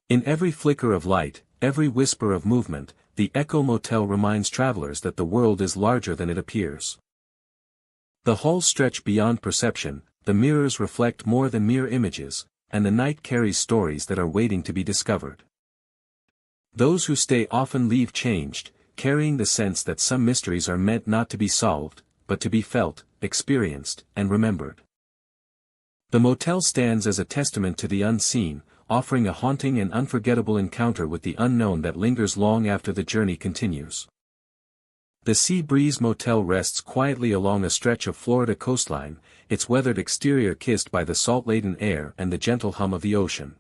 In every flicker of light, every whisper of movement, the Echo Motel reminds travelers that the world is larger than it appears. The halls stretch beyond perception, the mirrors reflect more than mere images, and the night carries stories that are waiting to be discovered. Those who stay often leave changed, carrying the sense that some mysteries are meant not to be solved, but to be felt, experienced, and remembered. The motel stands as a testament to the unseen, offering a haunting and unforgettable encounter with the unknown that lingers long after the journey continues. The Sea Breeze Motel rests quietly along a stretch of Florida coastline, its weathered exterior kissed by the salt-laden air and the gentle hum of the ocean.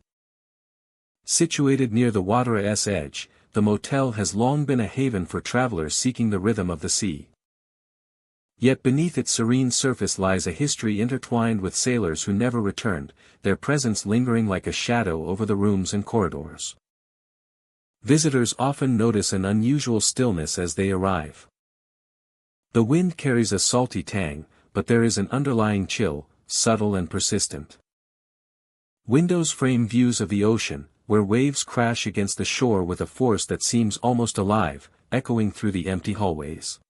Situated near the water's edge, the motel has long been a haven for travelers seeking the rhythm of the sea. Yet beneath its serene surface lies a history intertwined with sailors who never returned, their presence lingering like a shadow over the rooms and corridors. Visitors often notice an unusual stillness as they arrive. The wind carries a salty tang, but there is an underlying chill, subtle and persistent. Windows frame views of the ocean, where waves crash against the shore with a force that seems almost alive, echoing through the empty hallways.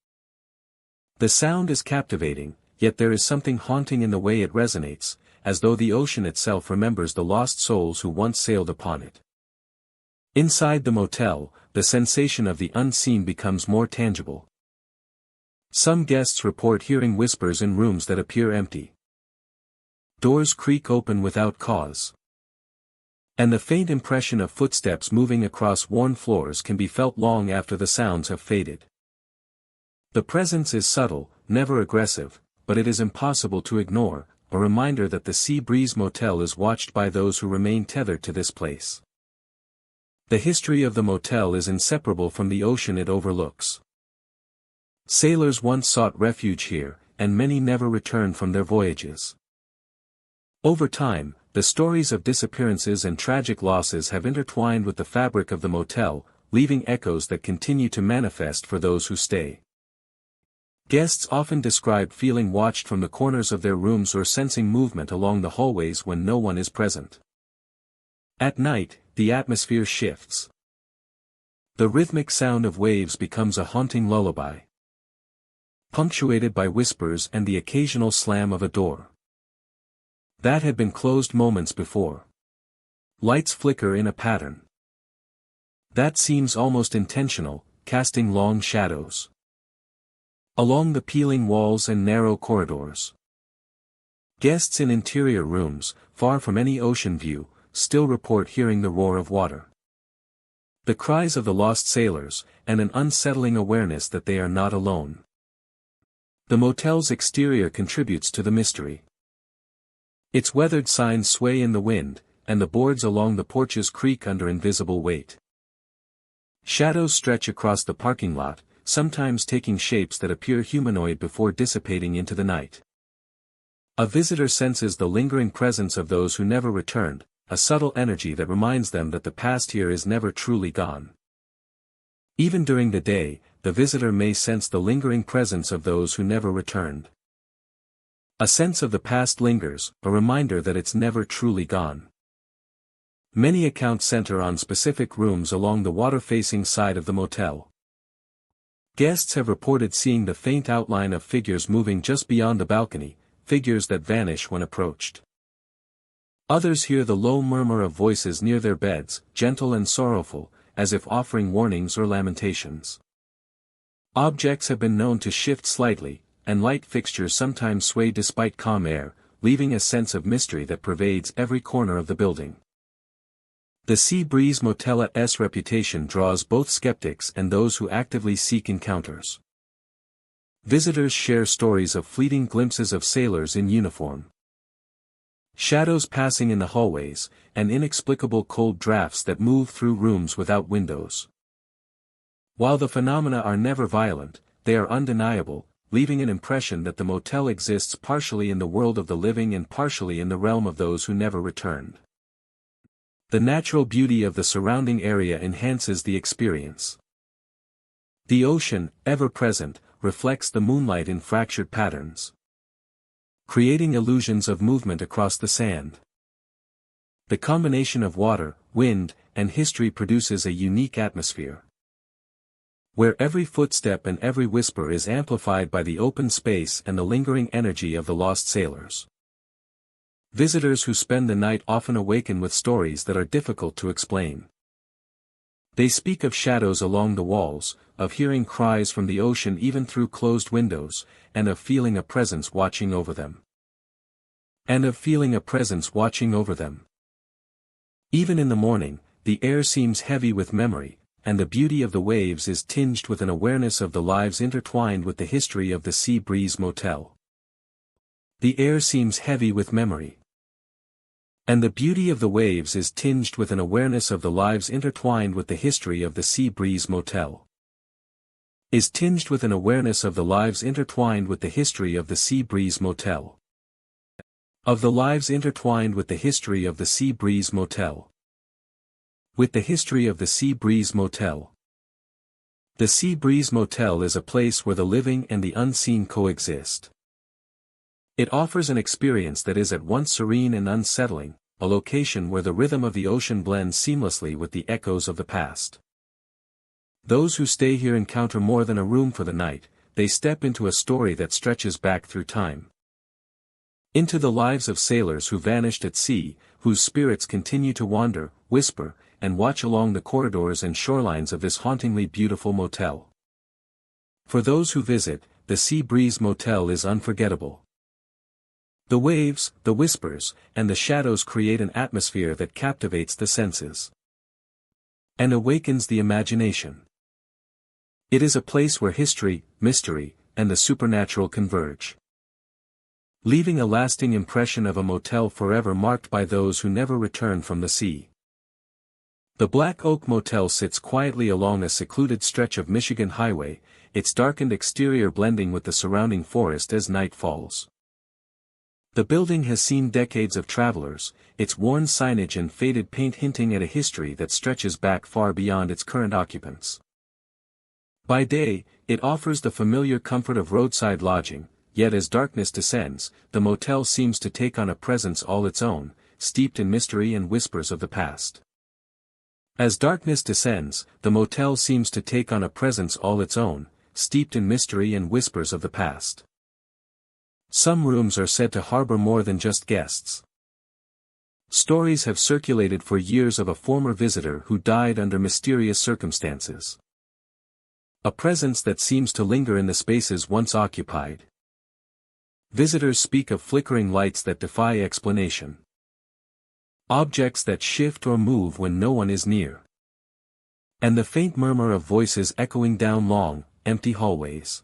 The sound is captivating, yet there is something haunting in the way it resonates, as though the ocean itself remembers the lost souls who once sailed upon it. Inside the motel, the sensation of the unseen becomes more tangible. Some guests report hearing whispers in rooms that appear empty. Doors creak open without cause. And the faint impression of footsteps moving across worn floors can be felt long after the sounds have faded. The presence is subtle, never aggressive, but it is impossible to ignore, a reminder that the Sea Breeze Motel is watched by those who remain tethered to this place. The history of the motel is inseparable from the ocean it overlooks. Sailors once sought refuge here, and many never returned from their voyages. Over time, the stories of disappearances and tragic losses have intertwined with the fabric of the motel, leaving echoes that continue to manifest for those who stay. Guests often describe feeling watched from the corners of their rooms or sensing movement along the hallways when no one is present. At night, the atmosphere shifts. The rhythmic sound of waves becomes a haunting lullaby, punctuated by whispers and the occasional slam of a door that had been closed moments before. Lights flicker in a pattern that seems almost intentional, casting long shadows along the peeling walls and narrow corridors. Guests in interior rooms, far from any ocean view, still report hearing the roar of water, the cries of the lost sailors, and an unsettling awareness that they are not alone. The motel's exterior contributes to the mystery. Its weathered signs sway in the wind, and the boards along the porches creak under invisible weight. Shadows stretch across the parking lot, sometimes taking shapes that appear humanoid before dissipating into the night. A visitor senses the lingering presence of those who never returned, a subtle energy that reminds them that the past here is never truly gone. Even during the day, the visitor may sense the lingering presence of those who never returned. A sense of the past lingers, a reminder that it's never truly gone. Many accounts center on specific rooms along the water-facing side of the motel. Guests have reported seeing the faint outline of figures moving just beyond the balcony, figures that vanish when approached. Others hear the low murmur of voices near their beds, gentle and sorrowful, as if offering warnings or lamentations. Objects have been known to shift slightly, and light fixtures sometimes sway despite calm air, leaving a sense of mystery that pervades every corner of the building. The Sea Breeze Motel's reputation draws both skeptics and those who actively seek encounters. Visitors share stories of fleeting glimpses of sailors in uniform, Shadows passing in the hallways, and inexplicable cold drafts that move through rooms without windows. While the phenomena are never violent, they are undeniable, leaving an impression that the motel exists partially in the world of the living and partially in the realm of those who never returned. The natural beauty of the surrounding area enhances the experience. The ocean, ever present, reflects the moonlight in fractured patterns, creating illusions of movement across the sand. The combination of water, wind, and history produces a unique atmosphere, where every footstep and every whisper is amplified by the open space and the lingering energy of the lost sailors. Visitors who spend the night often awaken with stories that are difficult to explain. They speak of shadows along the walls, of hearing cries from the ocean even through closed windows, and of feeling a presence watching over them. Even in the morning, the air seems heavy with memory, and the beauty of the waves is tinged with an awareness of the lives intertwined with the history of the Sea Breeze Motel. The air seems heavy with memory, and the beauty of the waves is tinged with an awareness of the lives intertwined with the history of the Sea Breeze Motel. Is tinged with an awareness of the lives intertwined with the history of the Sea Breeze Motel. Of the lives intertwined with the history of the Sea Breeze Motel. With the history of the Sea Breeze Motel. The Sea Breeze Motel is a place where the living and the unseen coexist. It offers an experience that is at once serene and unsettling, a location where the rhythm of the ocean blends seamlessly with the echoes of the past. Those who stay here encounter more than a room for the night, they step into a story that stretches back through time. Into the lives of sailors who vanished at sea, whose spirits continue to wander, whisper, and watch along the corridors and shorelines of this hauntingly beautiful motel. For those who visit, the Sea Breeze Motel is unforgettable. The waves, the whispers, and the shadows create an atmosphere that captivates the senses and awakens the imagination. It is a place where history, mystery, and the supernatural converge, leaving a lasting impression of a motel forever marked by those who never return from the sea. The Black Oak Motel sits quietly along a secluded stretch of Michigan Highway, its darkened exterior blending with the surrounding forest as night falls. The building has seen decades of travelers, its worn signage and faded paint hinting at a history that stretches back far beyond its current occupants. By day, it offers the familiar comfort of roadside lodging, yet as darkness descends, the motel seems to take on a presence all its own, steeped in mystery and whispers of the past. As darkness descends, the motel seems to take on a presence all its own, steeped in mystery and whispers of the past. Some rooms are said to harbor more than just guests. Stories have circulated for years of a former visitor who died under mysterious circumstances. A presence that seems to linger in the spaces once occupied. Visitors speak of flickering lights that defy explanation. Objects that shift or move when no one is near. And the faint murmur of voices echoing down long, empty hallways.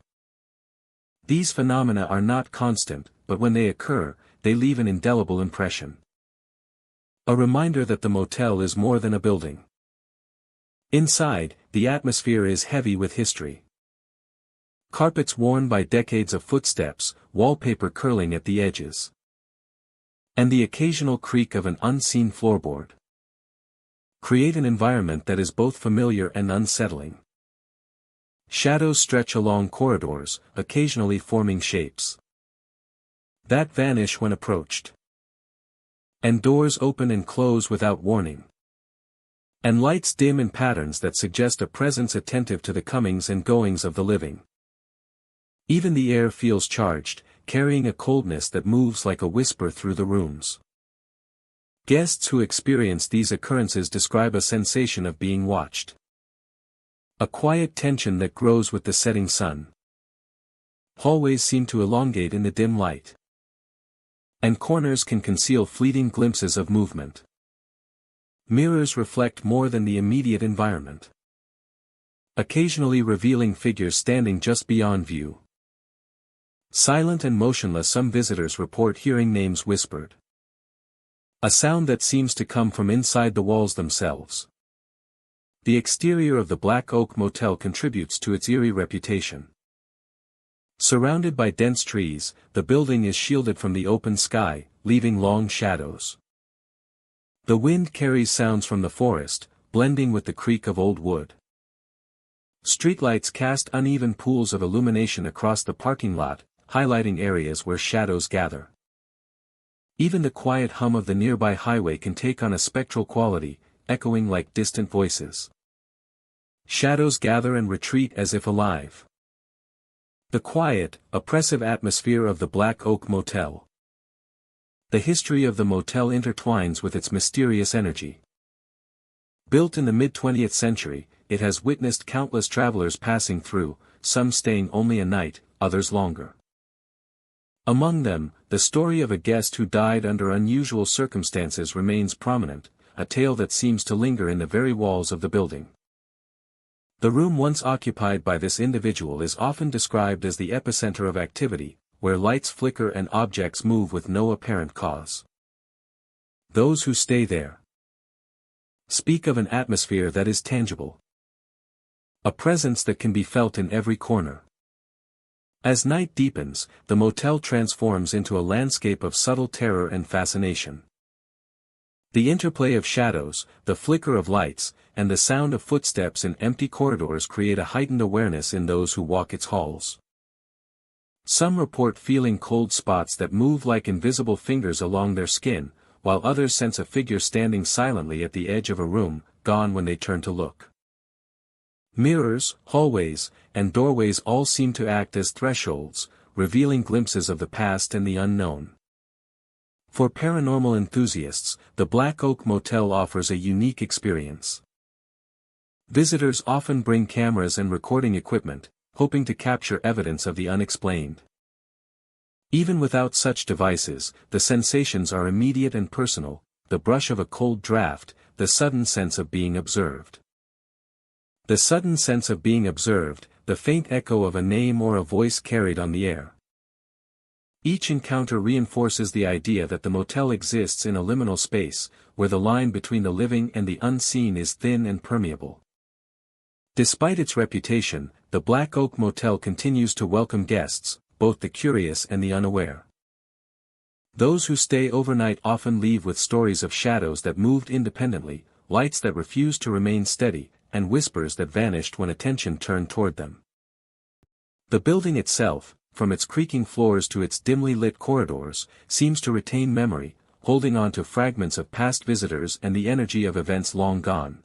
These phenomena are not constant, but when they occur, they leave an indelible impression. A reminder that the motel is more than a building. Inside, the atmosphere is heavy with history. Carpets worn by decades of footsteps, wallpaper curling at the edges. And the occasional creak of an unseen floorboard create an environment that is both familiar and unsettling. Shadows stretch along corridors, occasionally forming shapes that vanish when approached. And doors open and close without warning. And lights dim in patterns that suggest a presence attentive to the comings and goings of the living. Even the air feels charged, carrying a coldness that moves like a whisper through the rooms. Guests who experience these occurrences describe a sensation of being watched. A quiet tension that grows with the setting sun. Hallways seem to elongate in the dim light. And corners can conceal fleeting glimpses of movement. Mirrors reflect more than the immediate environment, occasionally revealing figures standing just beyond view. Silent and motionless, some visitors report hearing names whispered. A sound that seems to come from inside the walls themselves. The exterior of the Black Oak Motel contributes to its eerie reputation. Surrounded by dense trees, the building is shielded from the open sky, leaving long shadows. The wind carries sounds from the forest, blending with the creak of old wood. Streetlights cast uneven pools of illumination across the parking lot, highlighting areas where shadows gather. Even the quiet hum of the nearby highway can take on a spectral quality, echoing like distant voices. Shadows gather and retreat as if alive. The quiet, oppressive atmosphere of the Black Oak Motel. The history of the motel intertwines with its mysterious energy. Built in the mid-20th century, it has witnessed countless travelers passing through, some staying only a night, others longer. Among them, the story of a guest who died under unusual circumstances remains prominent, a tale that seems to linger in the very walls of the building. The room once occupied by this individual is often described as the epicenter of activity, where lights flicker and objects move with no apparent cause. Those who stay there speak of an atmosphere that is tangible. A presence that can be felt in every corner. As night deepens, the motel transforms into a landscape of subtle terror and fascination. The interplay of shadows, the flicker of lights, and the sound of footsteps in empty corridors create a heightened awareness in those who walk its halls. Some report feeling cold spots that move like invisible fingers along their skin, while others sense a figure standing silently at the edge of a room, gone when they turn to look. Mirrors, hallways, and doorways all seem to act as thresholds, revealing glimpses of the past and the unknown. For paranormal enthusiasts, the Black Oak Motel offers a unique experience. Visitors often bring cameras and recording equipment, hoping to capture evidence of the unexplained. Even without such devices, the sensations are immediate and personal, the brush of a cold draft, the sudden sense of being observed. The sudden sense of being observed, the faint echo of a name or a voice carried on the air. Each encounter reinforces the idea that the motel exists in a liminal space, where the line between the living and the unseen is thin and permeable. Despite its reputation, the Black Oak Motel continues to welcome guests, both the curious and the unaware. Those who stay overnight often leave with stories of shadows that moved independently, lights that refused to remain steady, and whispers that vanished when attention turned toward them. The building itself, from its creaking floors to its dimly lit corridors, seems to retain memory, holding on to fragments of past visitors and the energy of events long gone.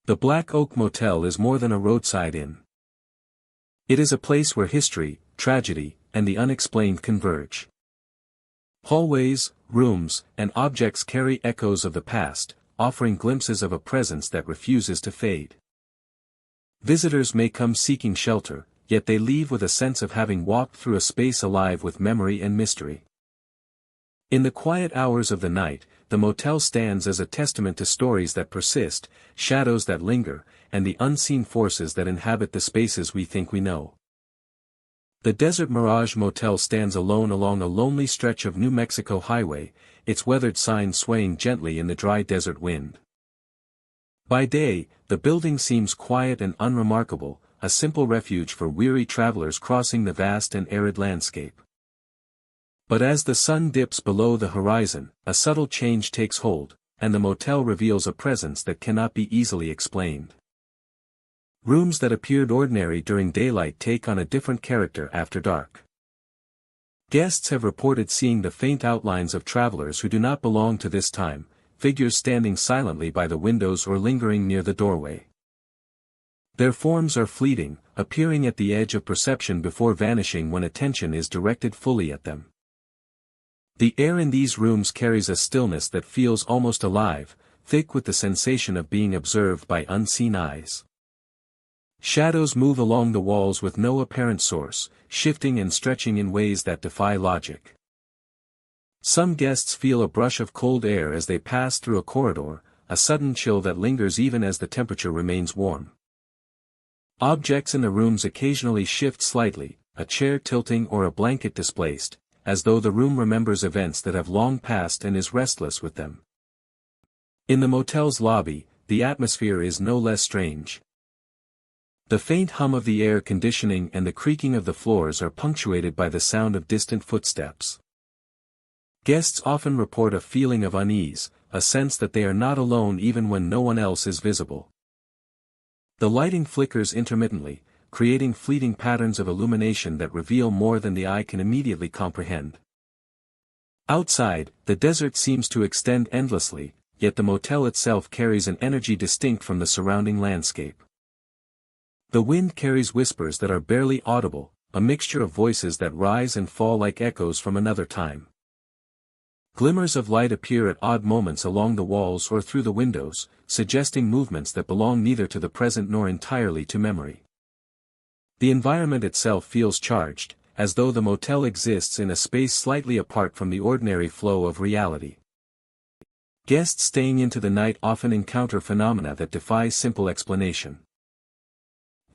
The Black Oak Motel is more than a roadside inn. It is a place where history, tragedy, and the unexplained converge. Hallways, rooms, and objects carry echoes of the past, offering glimpses of a presence that refuses to fade. Visitors may come seeking shelter, yet they leave with a sense of having walked through a space alive with memory and mystery. In the quiet hours of the night, the motel stands as a testament to stories that persist, shadows that linger, and the unseen forces that inhabit the spaces we think we know. The Desert Mirage Motel stands alone along a lonely stretch of New Mexico highway, its weathered sign swaying gently in the dry desert wind. By day, the building seems quiet and unremarkable, a simple refuge for weary travelers crossing the vast and arid landscape. But as the sun dips below the horizon, a subtle change takes hold, and the motel reveals a presence that cannot be easily explained. Rooms that appeared ordinary during daylight take on a different character after dark. Guests have reported seeing the faint outlines of travelers who do not belong to this time, figures standing silently by the windows or lingering near the doorway. Their forms are fleeting, appearing at the edge of perception before vanishing when attention is directed fully at them. The air in these rooms carries a stillness that feels almost alive, thick with the sensation of being observed by unseen eyes. Shadows move along the walls with no apparent source, shifting and stretching in ways that defy logic. Some guests feel a brush of cold air as they pass through a corridor, a sudden chill that lingers even as the temperature remains warm. Objects in the rooms occasionally shift slightly, a chair tilting or a blanket displaced, as though the room remembers events that have long passed and is restless with them. In the motel's lobby, the atmosphere is no less strange. The faint hum of the air conditioning and the creaking of the floors are punctuated by the sound of distant footsteps. Guests often report a feeling of unease, a sense that they are not alone even when no one else is visible. The lighting flickers intermittently, creating fleeting patterns of illumination that reveal more than the eye can immediately comprehend. Outside, the desert seems to extend endlessly, yet the motel itself carries an energy distinct from the surrounding landscape. The wind carries whispers that are barely audible, a mixture of voices that rise and fall like echoes from another time. Glimmers of light appear at odd moments along the walls or through the windows, suggesting movements that belong neither to the present nor entirely to memory. The environment itself feels charged, as though the motel exists in a space slightly apart from the ordinary flow of reality. Guests staying into the night often encounter phenomena that defy simple explanation.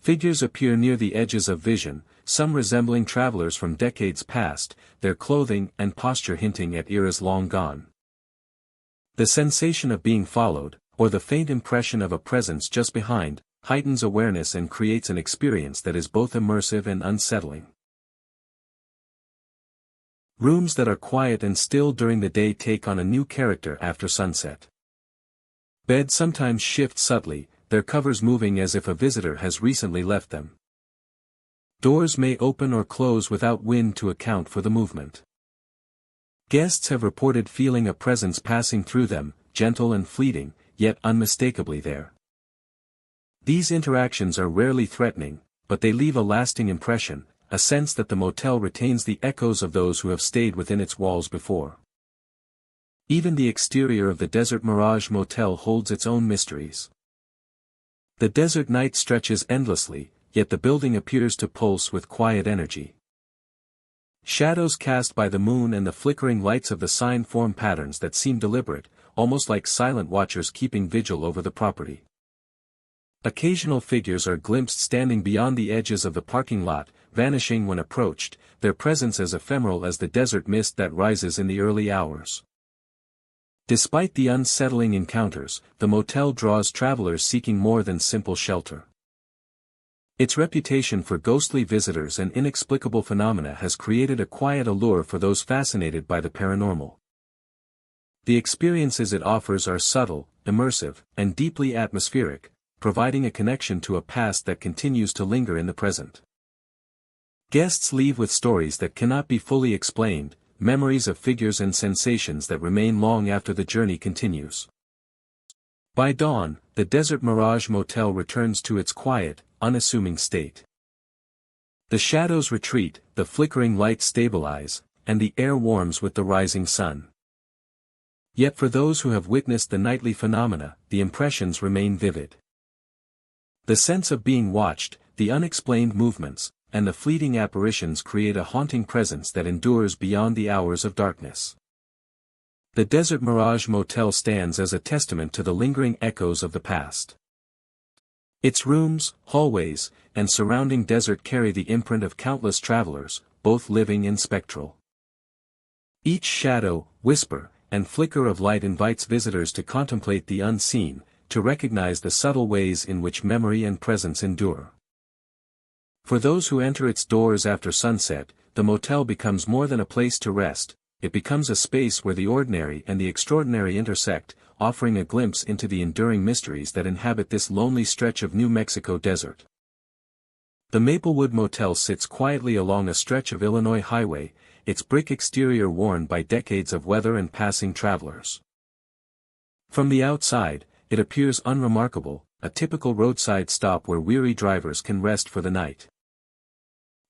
Figures appear near the edges of vision, some resembling travelers from decades past, their clothing and posture hinting at eras long gone. The sensation of being followed, or the faint impression of a presence just behind, heightens awareness and creates an experience that is both immersive and unsettling. Rooms that are quiet and still during the day take on a new character after sunset. Beds sometimes shift subtly, their covers moving as if a visitor has recently left them. Doors may open or close without wind to account for the movement. Guests have reported feeling a presence passing through them, gentle and fleeting, yet unmistakably there. These interactions are rarely threatening, but they leave a lasting impression, a sense that the motel retains the echoes of those who have stayed within its walls before. Even the exterior of the Desert Mirage Motel holds its own mysteries. The desert night stretches endlessly, yet the building appears to pulse with quiet energy. Shadows cast by the moon and the flickering lights of the sign form patterns that seem deliberate, almost like silent watchers keeping vigil over the property. Occasional figures are glimpsed standing beyond the edges of the parking lot, vanishing when approached, their presence as ephemeral as the desert mist that rises in the early hours. Despite the unsettling encounters, the motel draws travelers seeking more than simple shelter. Its reputation for ghostly visitors and inexplicable phenomena has created a quiet allure for those fascinated by the paranormal. The experiences it offers are subtle, immersive, and deeply atmospheric, providing a connection to a past that continues to linger in the present. Guests leave with stories that cannot be fully explained, memories of figures and sensations that remain long after the journey continues. By dawn, the Desert Mirage Motel returns to its quiet, unassuming state. The shadows retreat, the flickering lights stabilize, and the air warms with the rising sun. Yet for those who have witnessed the nightly phenomena, the impressions remain vivid. The sense of being watched, the unexplained movements, and the fleeting apparitions create a haunting presence that endures beyond the hours of darkness. The Desert Mirage Motel stands as a testament to the lingering echoes of the past. Its rooms, hallways, and surrounding desert carry the imprint of countless travelers, both living and spectral. Each shadow, whisper, and flicker of light invites visitors to contemplate the unseen, to recognize the subtle ways in which memory and presence endure. For those who enter its doors after sunset, the motel becomes more than a place to rest, it becomes a space where the ordinary and the extraordinary intersect, offering a glimpse into the enduring mysteries that inhabit this lonely stretch of New Mexico desert. The Maplewood Motel sits quietly along a stretch of Illinois highway, its brick exterior worn by decades of weather and passing travelers. From the outside, it appears unremarkable, a typical roadside stop where weary drivers can rest for the night.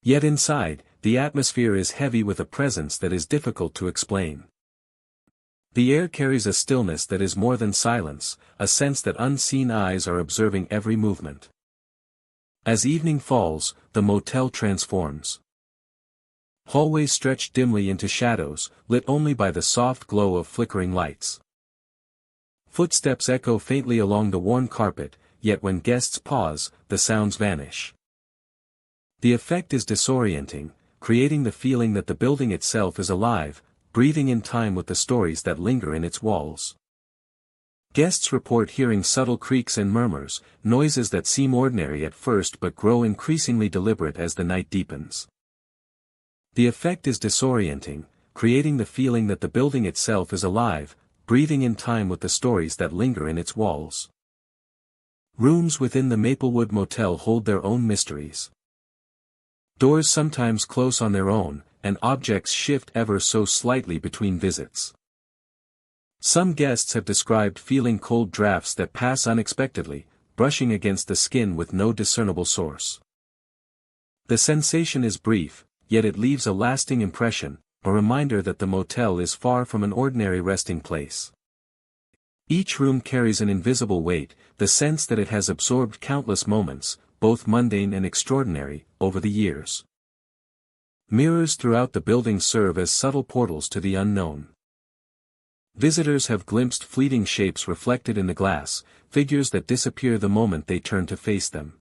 Yet inside, the atmosphere is heavy with a presence that is difficult to explain. The air carries a stillness that is more than silence, a sense that unseen eyes are observing every movement. As evening falls, the motel transforms. Hallways stretch dimly into shadows, lit only by the soft glow of flickering lights. Footsteps echo faintly along the worn carpet, yet when guests pause, the sounds vanish. The effect is disorienting, creating the feeling that the building itself is alive, breathing in time with the stories that linger in its walls. Guests report hearing subtle creaks and murmurs, noises that seem ordinary at first but grow increasingly deliberate as the night deepens. The effect is disorienting, creating the feeling that the building itself is alive, breathing in time with the stories that linger in its walls. Rooms within the Maplewood Motel hold their own mysteries. Doors sometimes close on their own, and objects shift ever so slightly between visits. Some guests have described feeling cold drafts that pass unexpectedly, brushing against the skin with no discernible source. The sensation is brief, yet it leaves a lasting impression, a reminder that the motel is far from an ordinary resting place. Each room carries an invisible weight, the sense that it has absorbed countless moments, both mundane and extraordinary, over the years. Mirrors throughout the building serve as subtle portals to the unknown. Visitors have glimpsed fleeting shapes reflected in the glass, figures that disappear the moment they turn to face them.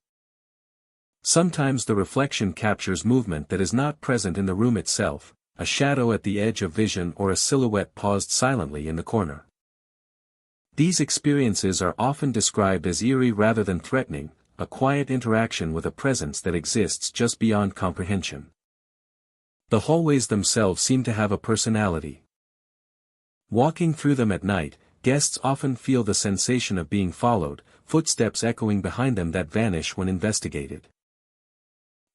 Sometimes the reflection captures movement that is not present in the room itself, a shadow at the edge of vision or a silhouette paused silently in the corner. These experiences are often described as eerie rather than threatening, a quiet interaction with a presence that exists just beyond comprehension. The hallways themselves seem to have a personality. Walking through them at night, guests often feel the sensation of being followed, footsteps echoing behind them that vanish when investigated.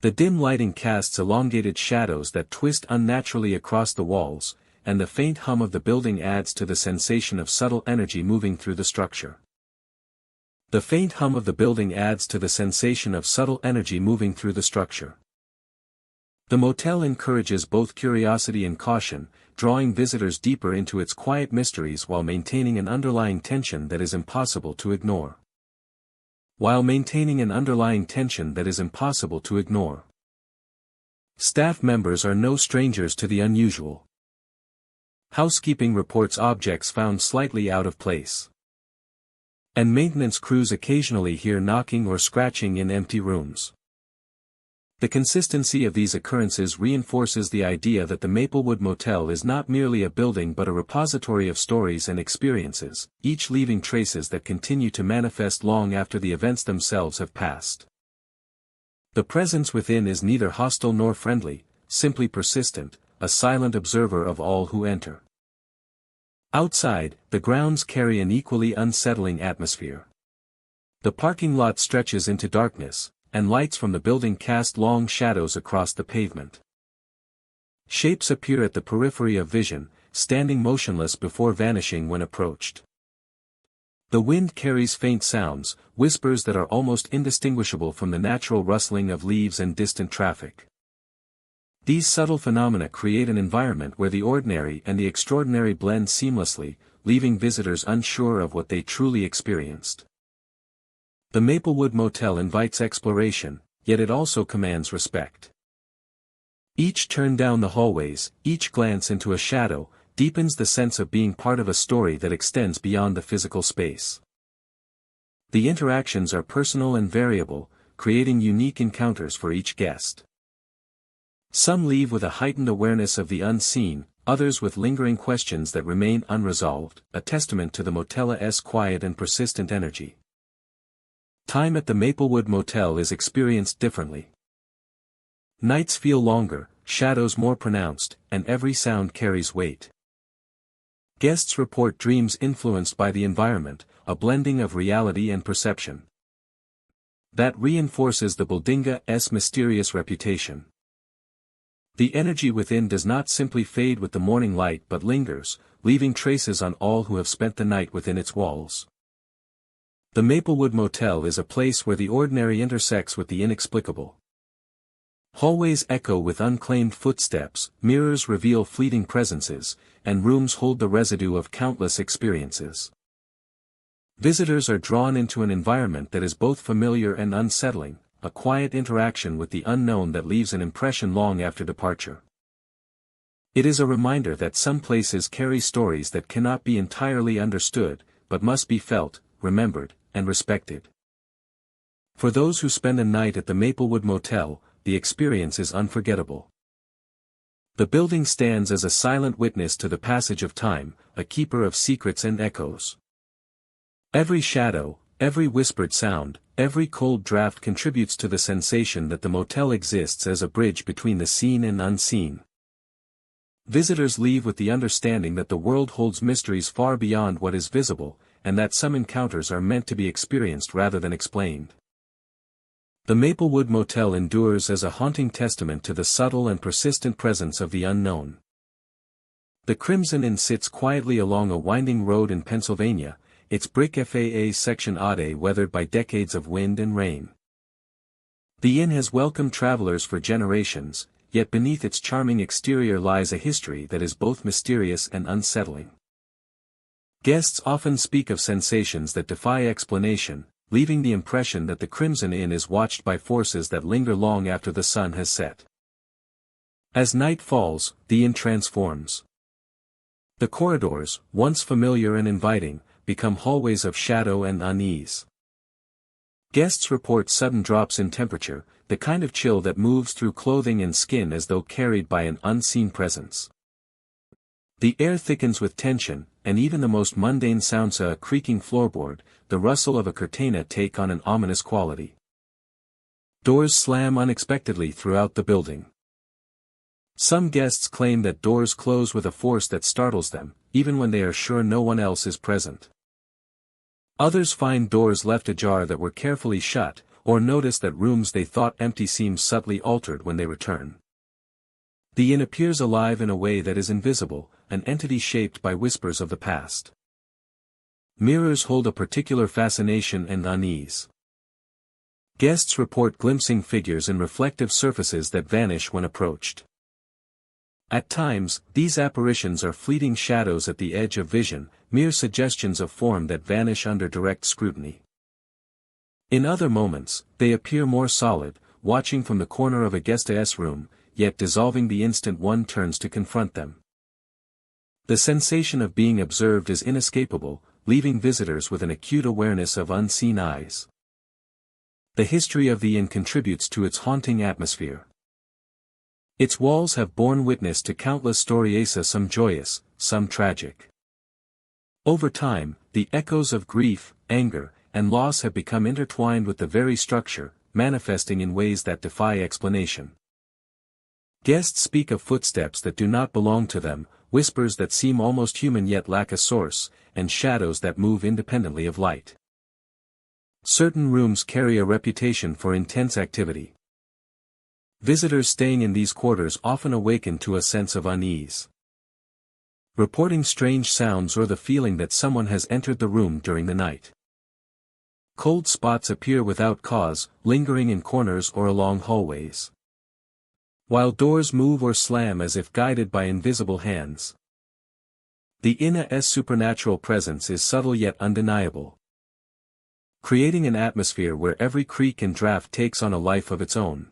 The dim lighting casts elongated shadows that twist unnaturally across the walls, and the faint hum of the building adds to the sensation of subtle energy moving through the structure. The faint hum of the building adds to the sensation of subtle energy moving through the structure. The motel encourages both curiosity and caution, drawing visitors deeper into its quiet mysteries while maintaining an underlying tension that is impossible to ignore. Staff members are no strangers to the unusual. Housekeeping reports objects found slightly out of place. And maintenance crews occasionally hear knocking or scratching in empty rooms. The consistency of these occurrences reinforces the idea that the Maplewood Motel is not merely a building but a repository of stories and experiences, each leaving traces that continue to manifest long after the events themselves have passed. The presence within is neither hostile nor friendly, simply persistent, a silent observer of all who enter. Outside, the grounds carry an equally unsettling atmosphere. The parking lot stretches into darkness, and lights from the building cast long shadows across the pavement. Shapes appear at the periphery of vision, standing motionless before vanishing when approached. The wind carries faint sounds, whispers that are almost indistinguishable from the natural rustling of leaves and distant traffic. These subtle phenomena create an environment where the ordinary and the extraordinary blend seamlessly, leaving visitors unsure of what they truly experienced. The Maplewood Motel invites exploration, yet it also commands respect. Each turn down the hallways, each glance into a shadow, deepens the sense of being part of a story that extends beyond the physical space. The interactions are personal and variable, creating unique encounters for each guest. Some leave with a heightened awareness of the unseen, others with lingering questions that remain unresolved, a testament to the motel's quiet and persistent energy. Time at the Maplewood Motel is experienced differently. Nights feel longer, shadows more pronounced, and every sound carries weight. Guests report dreams influenced by the environment, a blending of reality and perception. That reinforces the building's mysterious reputation. The energy within does not simply fade with the morning light but lingers, leaving traces on all who have spent the night within its walls. The Maplewood Motel is a place where the ordinary intersects with the inexplicable. Hallways echo with unclaimed footsteps, mirrors reveal fleeting presences, and rooms hold the residue of countless experiences. Visitors are drawn into an environment that is both familiar and unsettling, a quiet interaction with the unknown that leaves an impression long after departure. It is a reminder that some places carry stories that cannot be entirely understood, but must be felt, remembered, and respected. For those who spend a night at the Maplewood Motel, the experience is unforgettable. The building stands as a silent witness to the passage of time, a keeper of secrets and echoes. Every shadow, every whispered sound, every cold draft contributes to the sensation that the motel exists as a bridge between the seen and unseen. Visitors leave with the understanding that the world holds mysteries far beyond what is visible, and that some encounters are meant to be experienced rather than explained. The Maplewood Motel endures as a haunting testament to the subtle and persistent presence of the unknown. The Crimson Inn sits quietly along a winding road in Pennsylvania, its brick FAA section Ade weathered by decades of wind and rain. The inn has welcomed travelers for generations, yet beneath its charming exterior lies a history that is both mysterious and unsettling. Guests often speak of sensations that defy explanation, leaving the impression that the Crimson Inn is watched by forces that linger long after the sun has set. As night falls, the inn transforms. The corridors, once familiar and inviting, become hallways of shadow and unease. Guests report sudden drops in temperature, the kind of chill that moves through clothing and skin as though carried by an unseen presence. The air thickens with tension, and even the most mundane sounds, a creaking floorboard, the rustle of a curtain, take on an ominous quality. Doors slam unexpectedly throughout the building. Some guests claim that doors close with a force that startles them, even when they are sure no one else is present. Others find doors left ajar that were carefully shut, or notice that rooms they thought empty seem subtly altered when they return. The inn appears alive in a way that is invisible, an entity shaped by whispers of the past. Mirrors hold a particular fascination and unease. Guests report glimpsing figures in reflective surfaces that vanish when approached. At times, these apparitions are fleeting shadows at the edge of vision, mere suggestions of form that vanish under direct scrutiny. In other moments, they appear more solid, watching from the corner of a guest's room, yet dissolving the instant one turns to confront them. The sensation of being observed is inescapable, leaving visitors with an acute awareness of unseen eyes. The history of the inn contributes to its haunting atmosphere. Its walls have borne witness to countless stories, some joyous, some tragic. Over time, the echoes of grief, anger, and loss have become intertwined with the very structure, manifesting in ways that defy explanation. Guests speak of footsteps that do not belong to them, whispers that seem almost human yet lack a source, and shadows that move independently of light. Certain rooms carry a reputation for intense activity. Visitors staying in these quarters often awaken to a sense of unease, reporting strange sounds or the feeling that someone has entered the room during the night. Cold spots appear without cause, lingering in corners or along hallways, while doors move or slam as if guided by invisible hands. The inn's supernatural presence is subtle yet undeniable, creating an atmosphere where every creak and draft takes on a life of its own.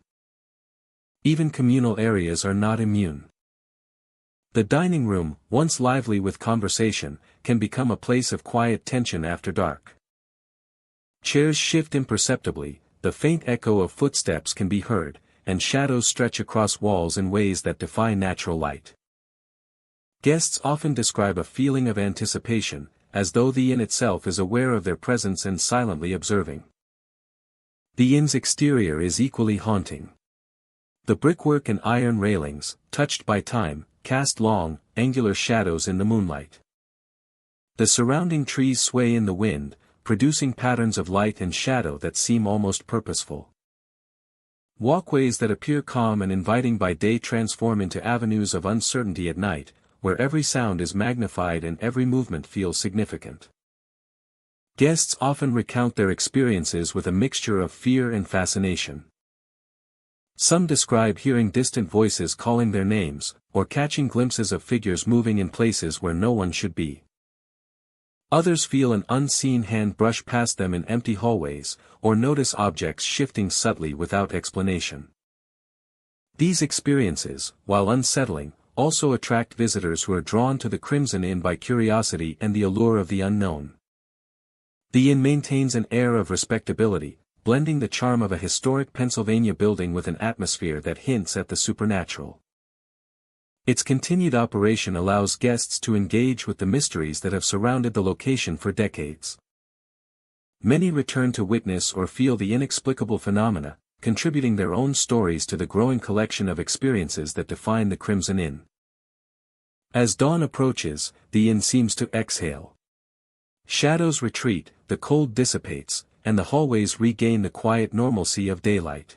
Even communal areas are not immune. The dining room, once lively with conversation, can become a place of quiet tension after dark. Chairs shift imperceptibly, the faint echo of footsteps can be heard, and shadows stretch across walls in ways that defy natural light. Guests often describe a feeling of anticipation, as though the inn itself is aware of their presence and silently observing. The inn's exterior is equally haunting. The brickwork and iron railings, touched by time, cast long, angular shadows in the moonlight. The surrounding trees sway in the wind, producing patterns of light and shadow that seem almost purposeful. Walkways that appear calm and inviting by day transform into avenues of uncertainty at night, where every sound is magnified and every movement feels significant. Guests often recount their experiences with a mixture of fear and fascination. Some describe hearing distant voices calling their names, or catching glimpses of figures moving in places where no one should be. Others feel an unseen hand brush past them in empty hallways, or notice objects shifting subtly without explanation. These experiences, while unsettling, also attract visitors who are drawn to the Crimson Inn by curiosity and the allure of the unknown. The inn maintains an air of respectability, blending the charm of a historic Pennsylvania building with an atmosphere that hints at the supernatural. Its continued operation allows guests to engage with the mysteries that have surrounded the location for decades. Many return to witness or feel the inexplicable phenomena, contributing their own stories to the growing collection of experiences that define the Crimson Inn. As dawn approaches, the inn seems to exhale. Shadows retreat, the cold dissipates, and the hallways regain the quiet normalcy of daylight.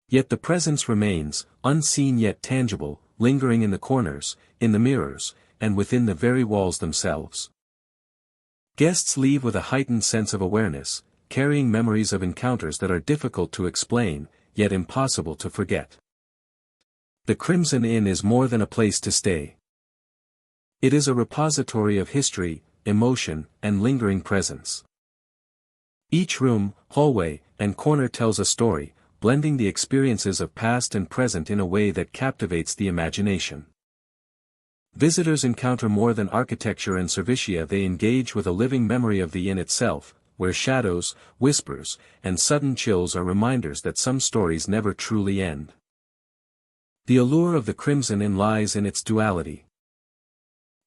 Yet the presence remains, unseen yet tangible, lingering in the corners, in the mirrors, and within the very walls themselves. Guests leave with a heightened sense of awareness, carrying memories of encounters that are difficult to explain, yet impossible to forget. The Crimson Inn is more than a place to stay. It is a repository of history, emotion, and lingering presence. Each room, hallway, and corner tells a story, blending the experiences of past and present in a way that captivates the imagination. Visitors encounter more than architecture and servicia. They engage with a living memory of the inn itself, where shadows, whispers, and sudden chills are reminders that some stories never truly end. The allure of the Crimson Inn lies in its duality.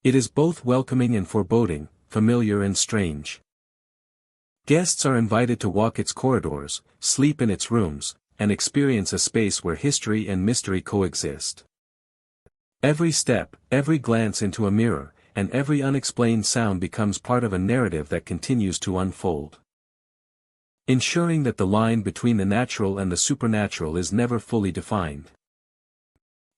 It is both welcoming and foreboding, familiar and strange. Guests are invited to walk its corridors, sleep in its rooms, and experience a space where history and mystery coexist. Every step, every glance into a mirror, and every unexplained sound becomes part of a narrative that continues to unfold. Ensuring that the line between the natural and the supernatural is never fully defined.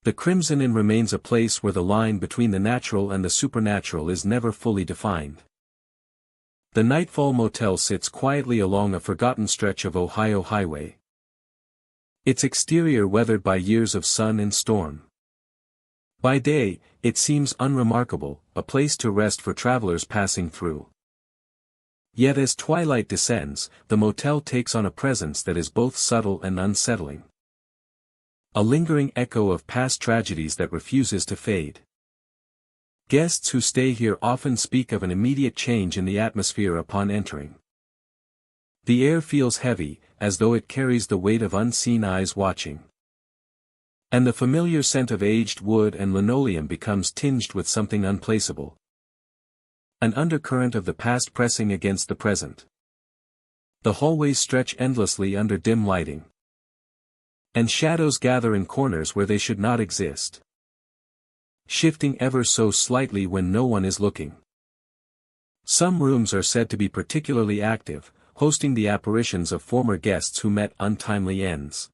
The Crimson Inn remains a place where the line between the natural and the supernatural is never fully defined. The Nightfall Motel sits quietly along a forgotten stretch of Ohio highway. Its exterior weathered by years of sun and storm. By day, it seems unremarkable, a place to rest for travelers passing through. Yet as twilight descends, the motel takes on a presence that is both subtle and unsettling. A lingering echo of past tragedies that refuses to fade. Guests who stay here often speak of an immediate change in the atmosphere upon entering. The air feels heavy, as though it carries the weight of unseen eyes watching. And the familiar scent of aged wood and linoleum becomes tinged with something unplaceable. An undercurrent of the past pressing against the present. The hallways stretch endlessly under dim lighting. And shadows gather in corners where they should not exist. Shifting ever so slightly when no one is looking. Some rooms are said to be particularly active, hosting the apparitions of former guests who met untimely ends.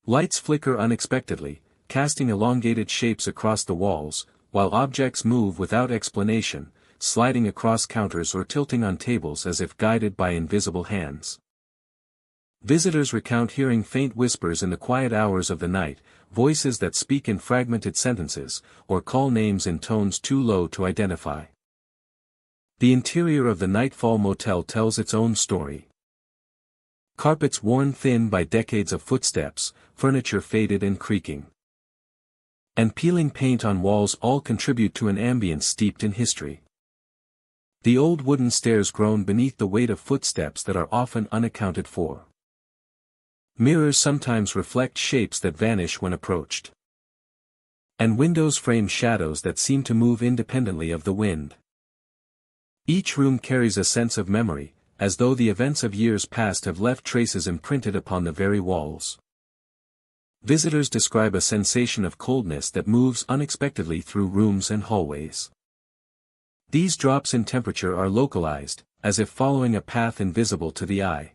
Lights flicker unexpectedly, casting elongated shapes across the walls, while objects move without explanation, sliding across counters or tilting on tables as if guided by invisible hands. Visitors recount hearing faint whispers in the quiet hours of the night, voices that speak in fragmented sentences, or call names in tones too low to identify. The interior of the Nightfall Motel tells its own story. Carpets worn thin by decades of footsteps, furniture faded and creaking. And peeling paint on walls all contribute to an ambience steeped in history. The old wooden stairs groan beneath the weight of footsteps that are often unaccounted for. Mirrors sometimes reflect shapes that vanish when approached. And windows frame shadows that seem to move independently of the wind. Each room carries a sense of memory, as though the events of years past have left traces imprinted upon the very walls. Visitors describe a sensation of coldness that moves unexpectedly through rooms and hallways. These drops in temperature are localized, as if following a path invisible to the eye.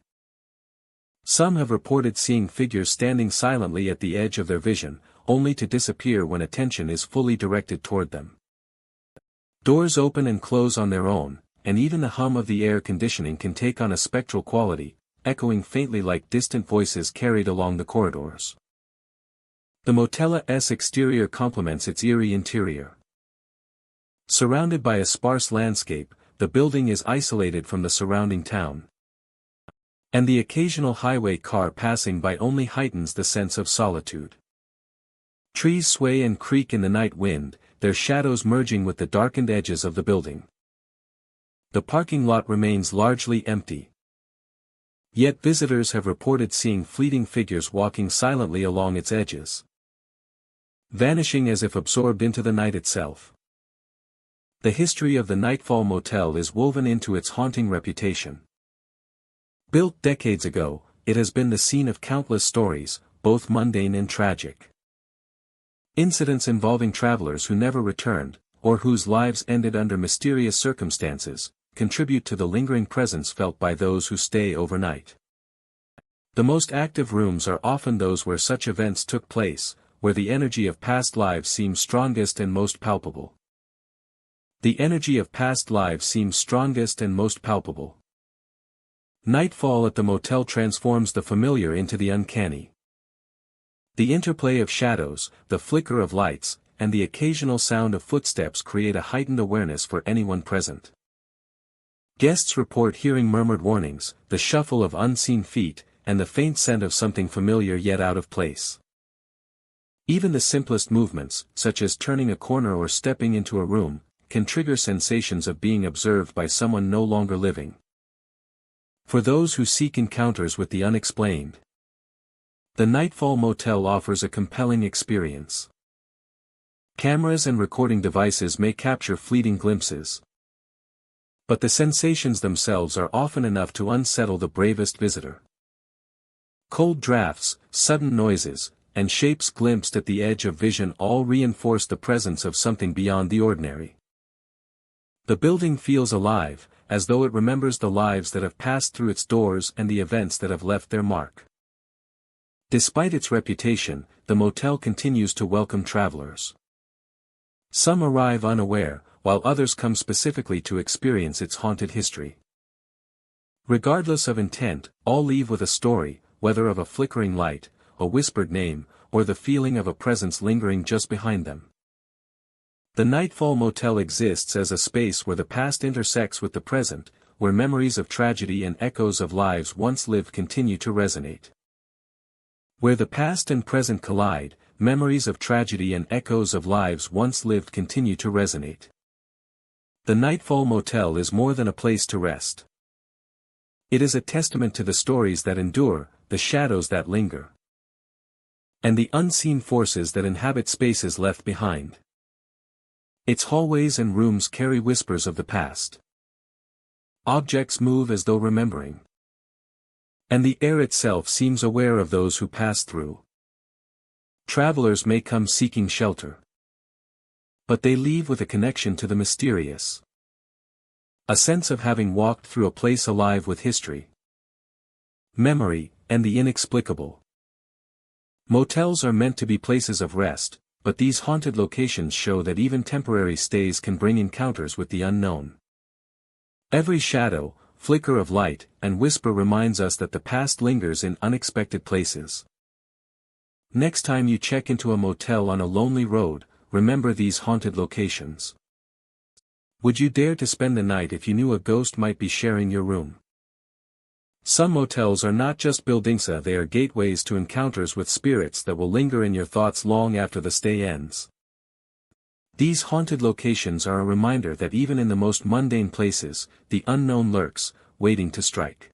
Some have reported seeing figures standing silently at the edge of their vision, only to disappear when attention is fully directed toward them. Doors open and close on their own, and even the hum of the air conditioning can take on a spectral quality, echoing faintly like distant voices carried along the corridors. The motel's exterior complements its eerie interior. Surrounded by a sparse landscape, the building is isolated from the surrounding town. And the occasional highway car passing by only heightens the sense of solitude. Trees sway and creak in the night wind, their shadows merging with the darkened edges of the building. The parking lot remains largely empty. Yet visitors have reported seeing fleeting figures walking silently along its edges. vanishing as if absorbed into the night itself. The history of the Nightfall Motel is woven into its haunting reputation. Built decades ago, it has been the scene of countless stories, both mundane and tragic. Incidents involving travelers who never returned, or whose lives ended under mysterious circumstances, contribute to the lingering presence felt by those who stay overnight. The most active rooms are often those where such events took place, where the energy of past lives seems strongest and most palpable. The energy of past lives seems strongest and most palpable. Nightfall at the motel transforms the familiar into the uncanny. The interplay of shadows, the flicker of lights, and the occasional sound of footsteps create a heightened awareness for anyone present. Guests report hearing murmured warnings, the shuffle of unseen feet, and the faint scent of something familiar yet out of place. Even the simplest movements, such as turning a corner or stepping into a room, can trigger sensations of being observed by someone no longer living. For those who seek encounters with the unexplained, the Nightfall Motel offers a compelling experience. Cameras and recording devices may capture fleeting glimpses, but the sensations themselves are often enough to unsettle the bravest visitor. Cold drafts, sudden noises, and shapes glimpsed at the edge of vision all reinforce the presence of something beyond the ordinary. The building feels alive, as though it remembers the lives that have passed through its doors and the events that have left their mark. Despite its reputation, the motel continues to welcome travelers. Some arrive unaware, while others come specifically to experience its haunted history. Regardless of intent, all leave with a story, whether of a flickering light, a whispered name, or the feeling of a presence lingering just behind them. The Nightfall Motel exists as a space where the past intersects with the present, where memories of tragedy and echoes of lives once lived continue to resonate. Where the past and present collide, memories of tragedy and echoes of lives once lived continue to resonate. The Nightfall Motel is more than a place to rest. It is a testament to the stories that endure, the shadows that linger, and the unseen forces that inhabit spaces left behind. Its hallways and rooms carry whispers of the past. Objects move as though remembering, and the air itself seems aware of those who pass through. Travelers may come seeking shelter, but they leave with a connection to the mysterious. A sense of having walked through a place alive with history, memory, and the inexplicable. Motels are meant to be places of rest, but these haunted locations show that even temporary stays can bring encounters with the unknown. Every shadow, flicker of light, and whisper reminds us that the past lingers in unexpected places. Next time you check into a motel on a lonely road, remember these haunted locations. Would you dare to spend the night if you knew a ghost might be sharing your room? Some motels are not just buildings, they are gateways to encounters with spirits that will linger in your thoughts long after the stay ends. These haunted locations are a reminder that even in the most mundane places, the unknown lurks, waiting to strike.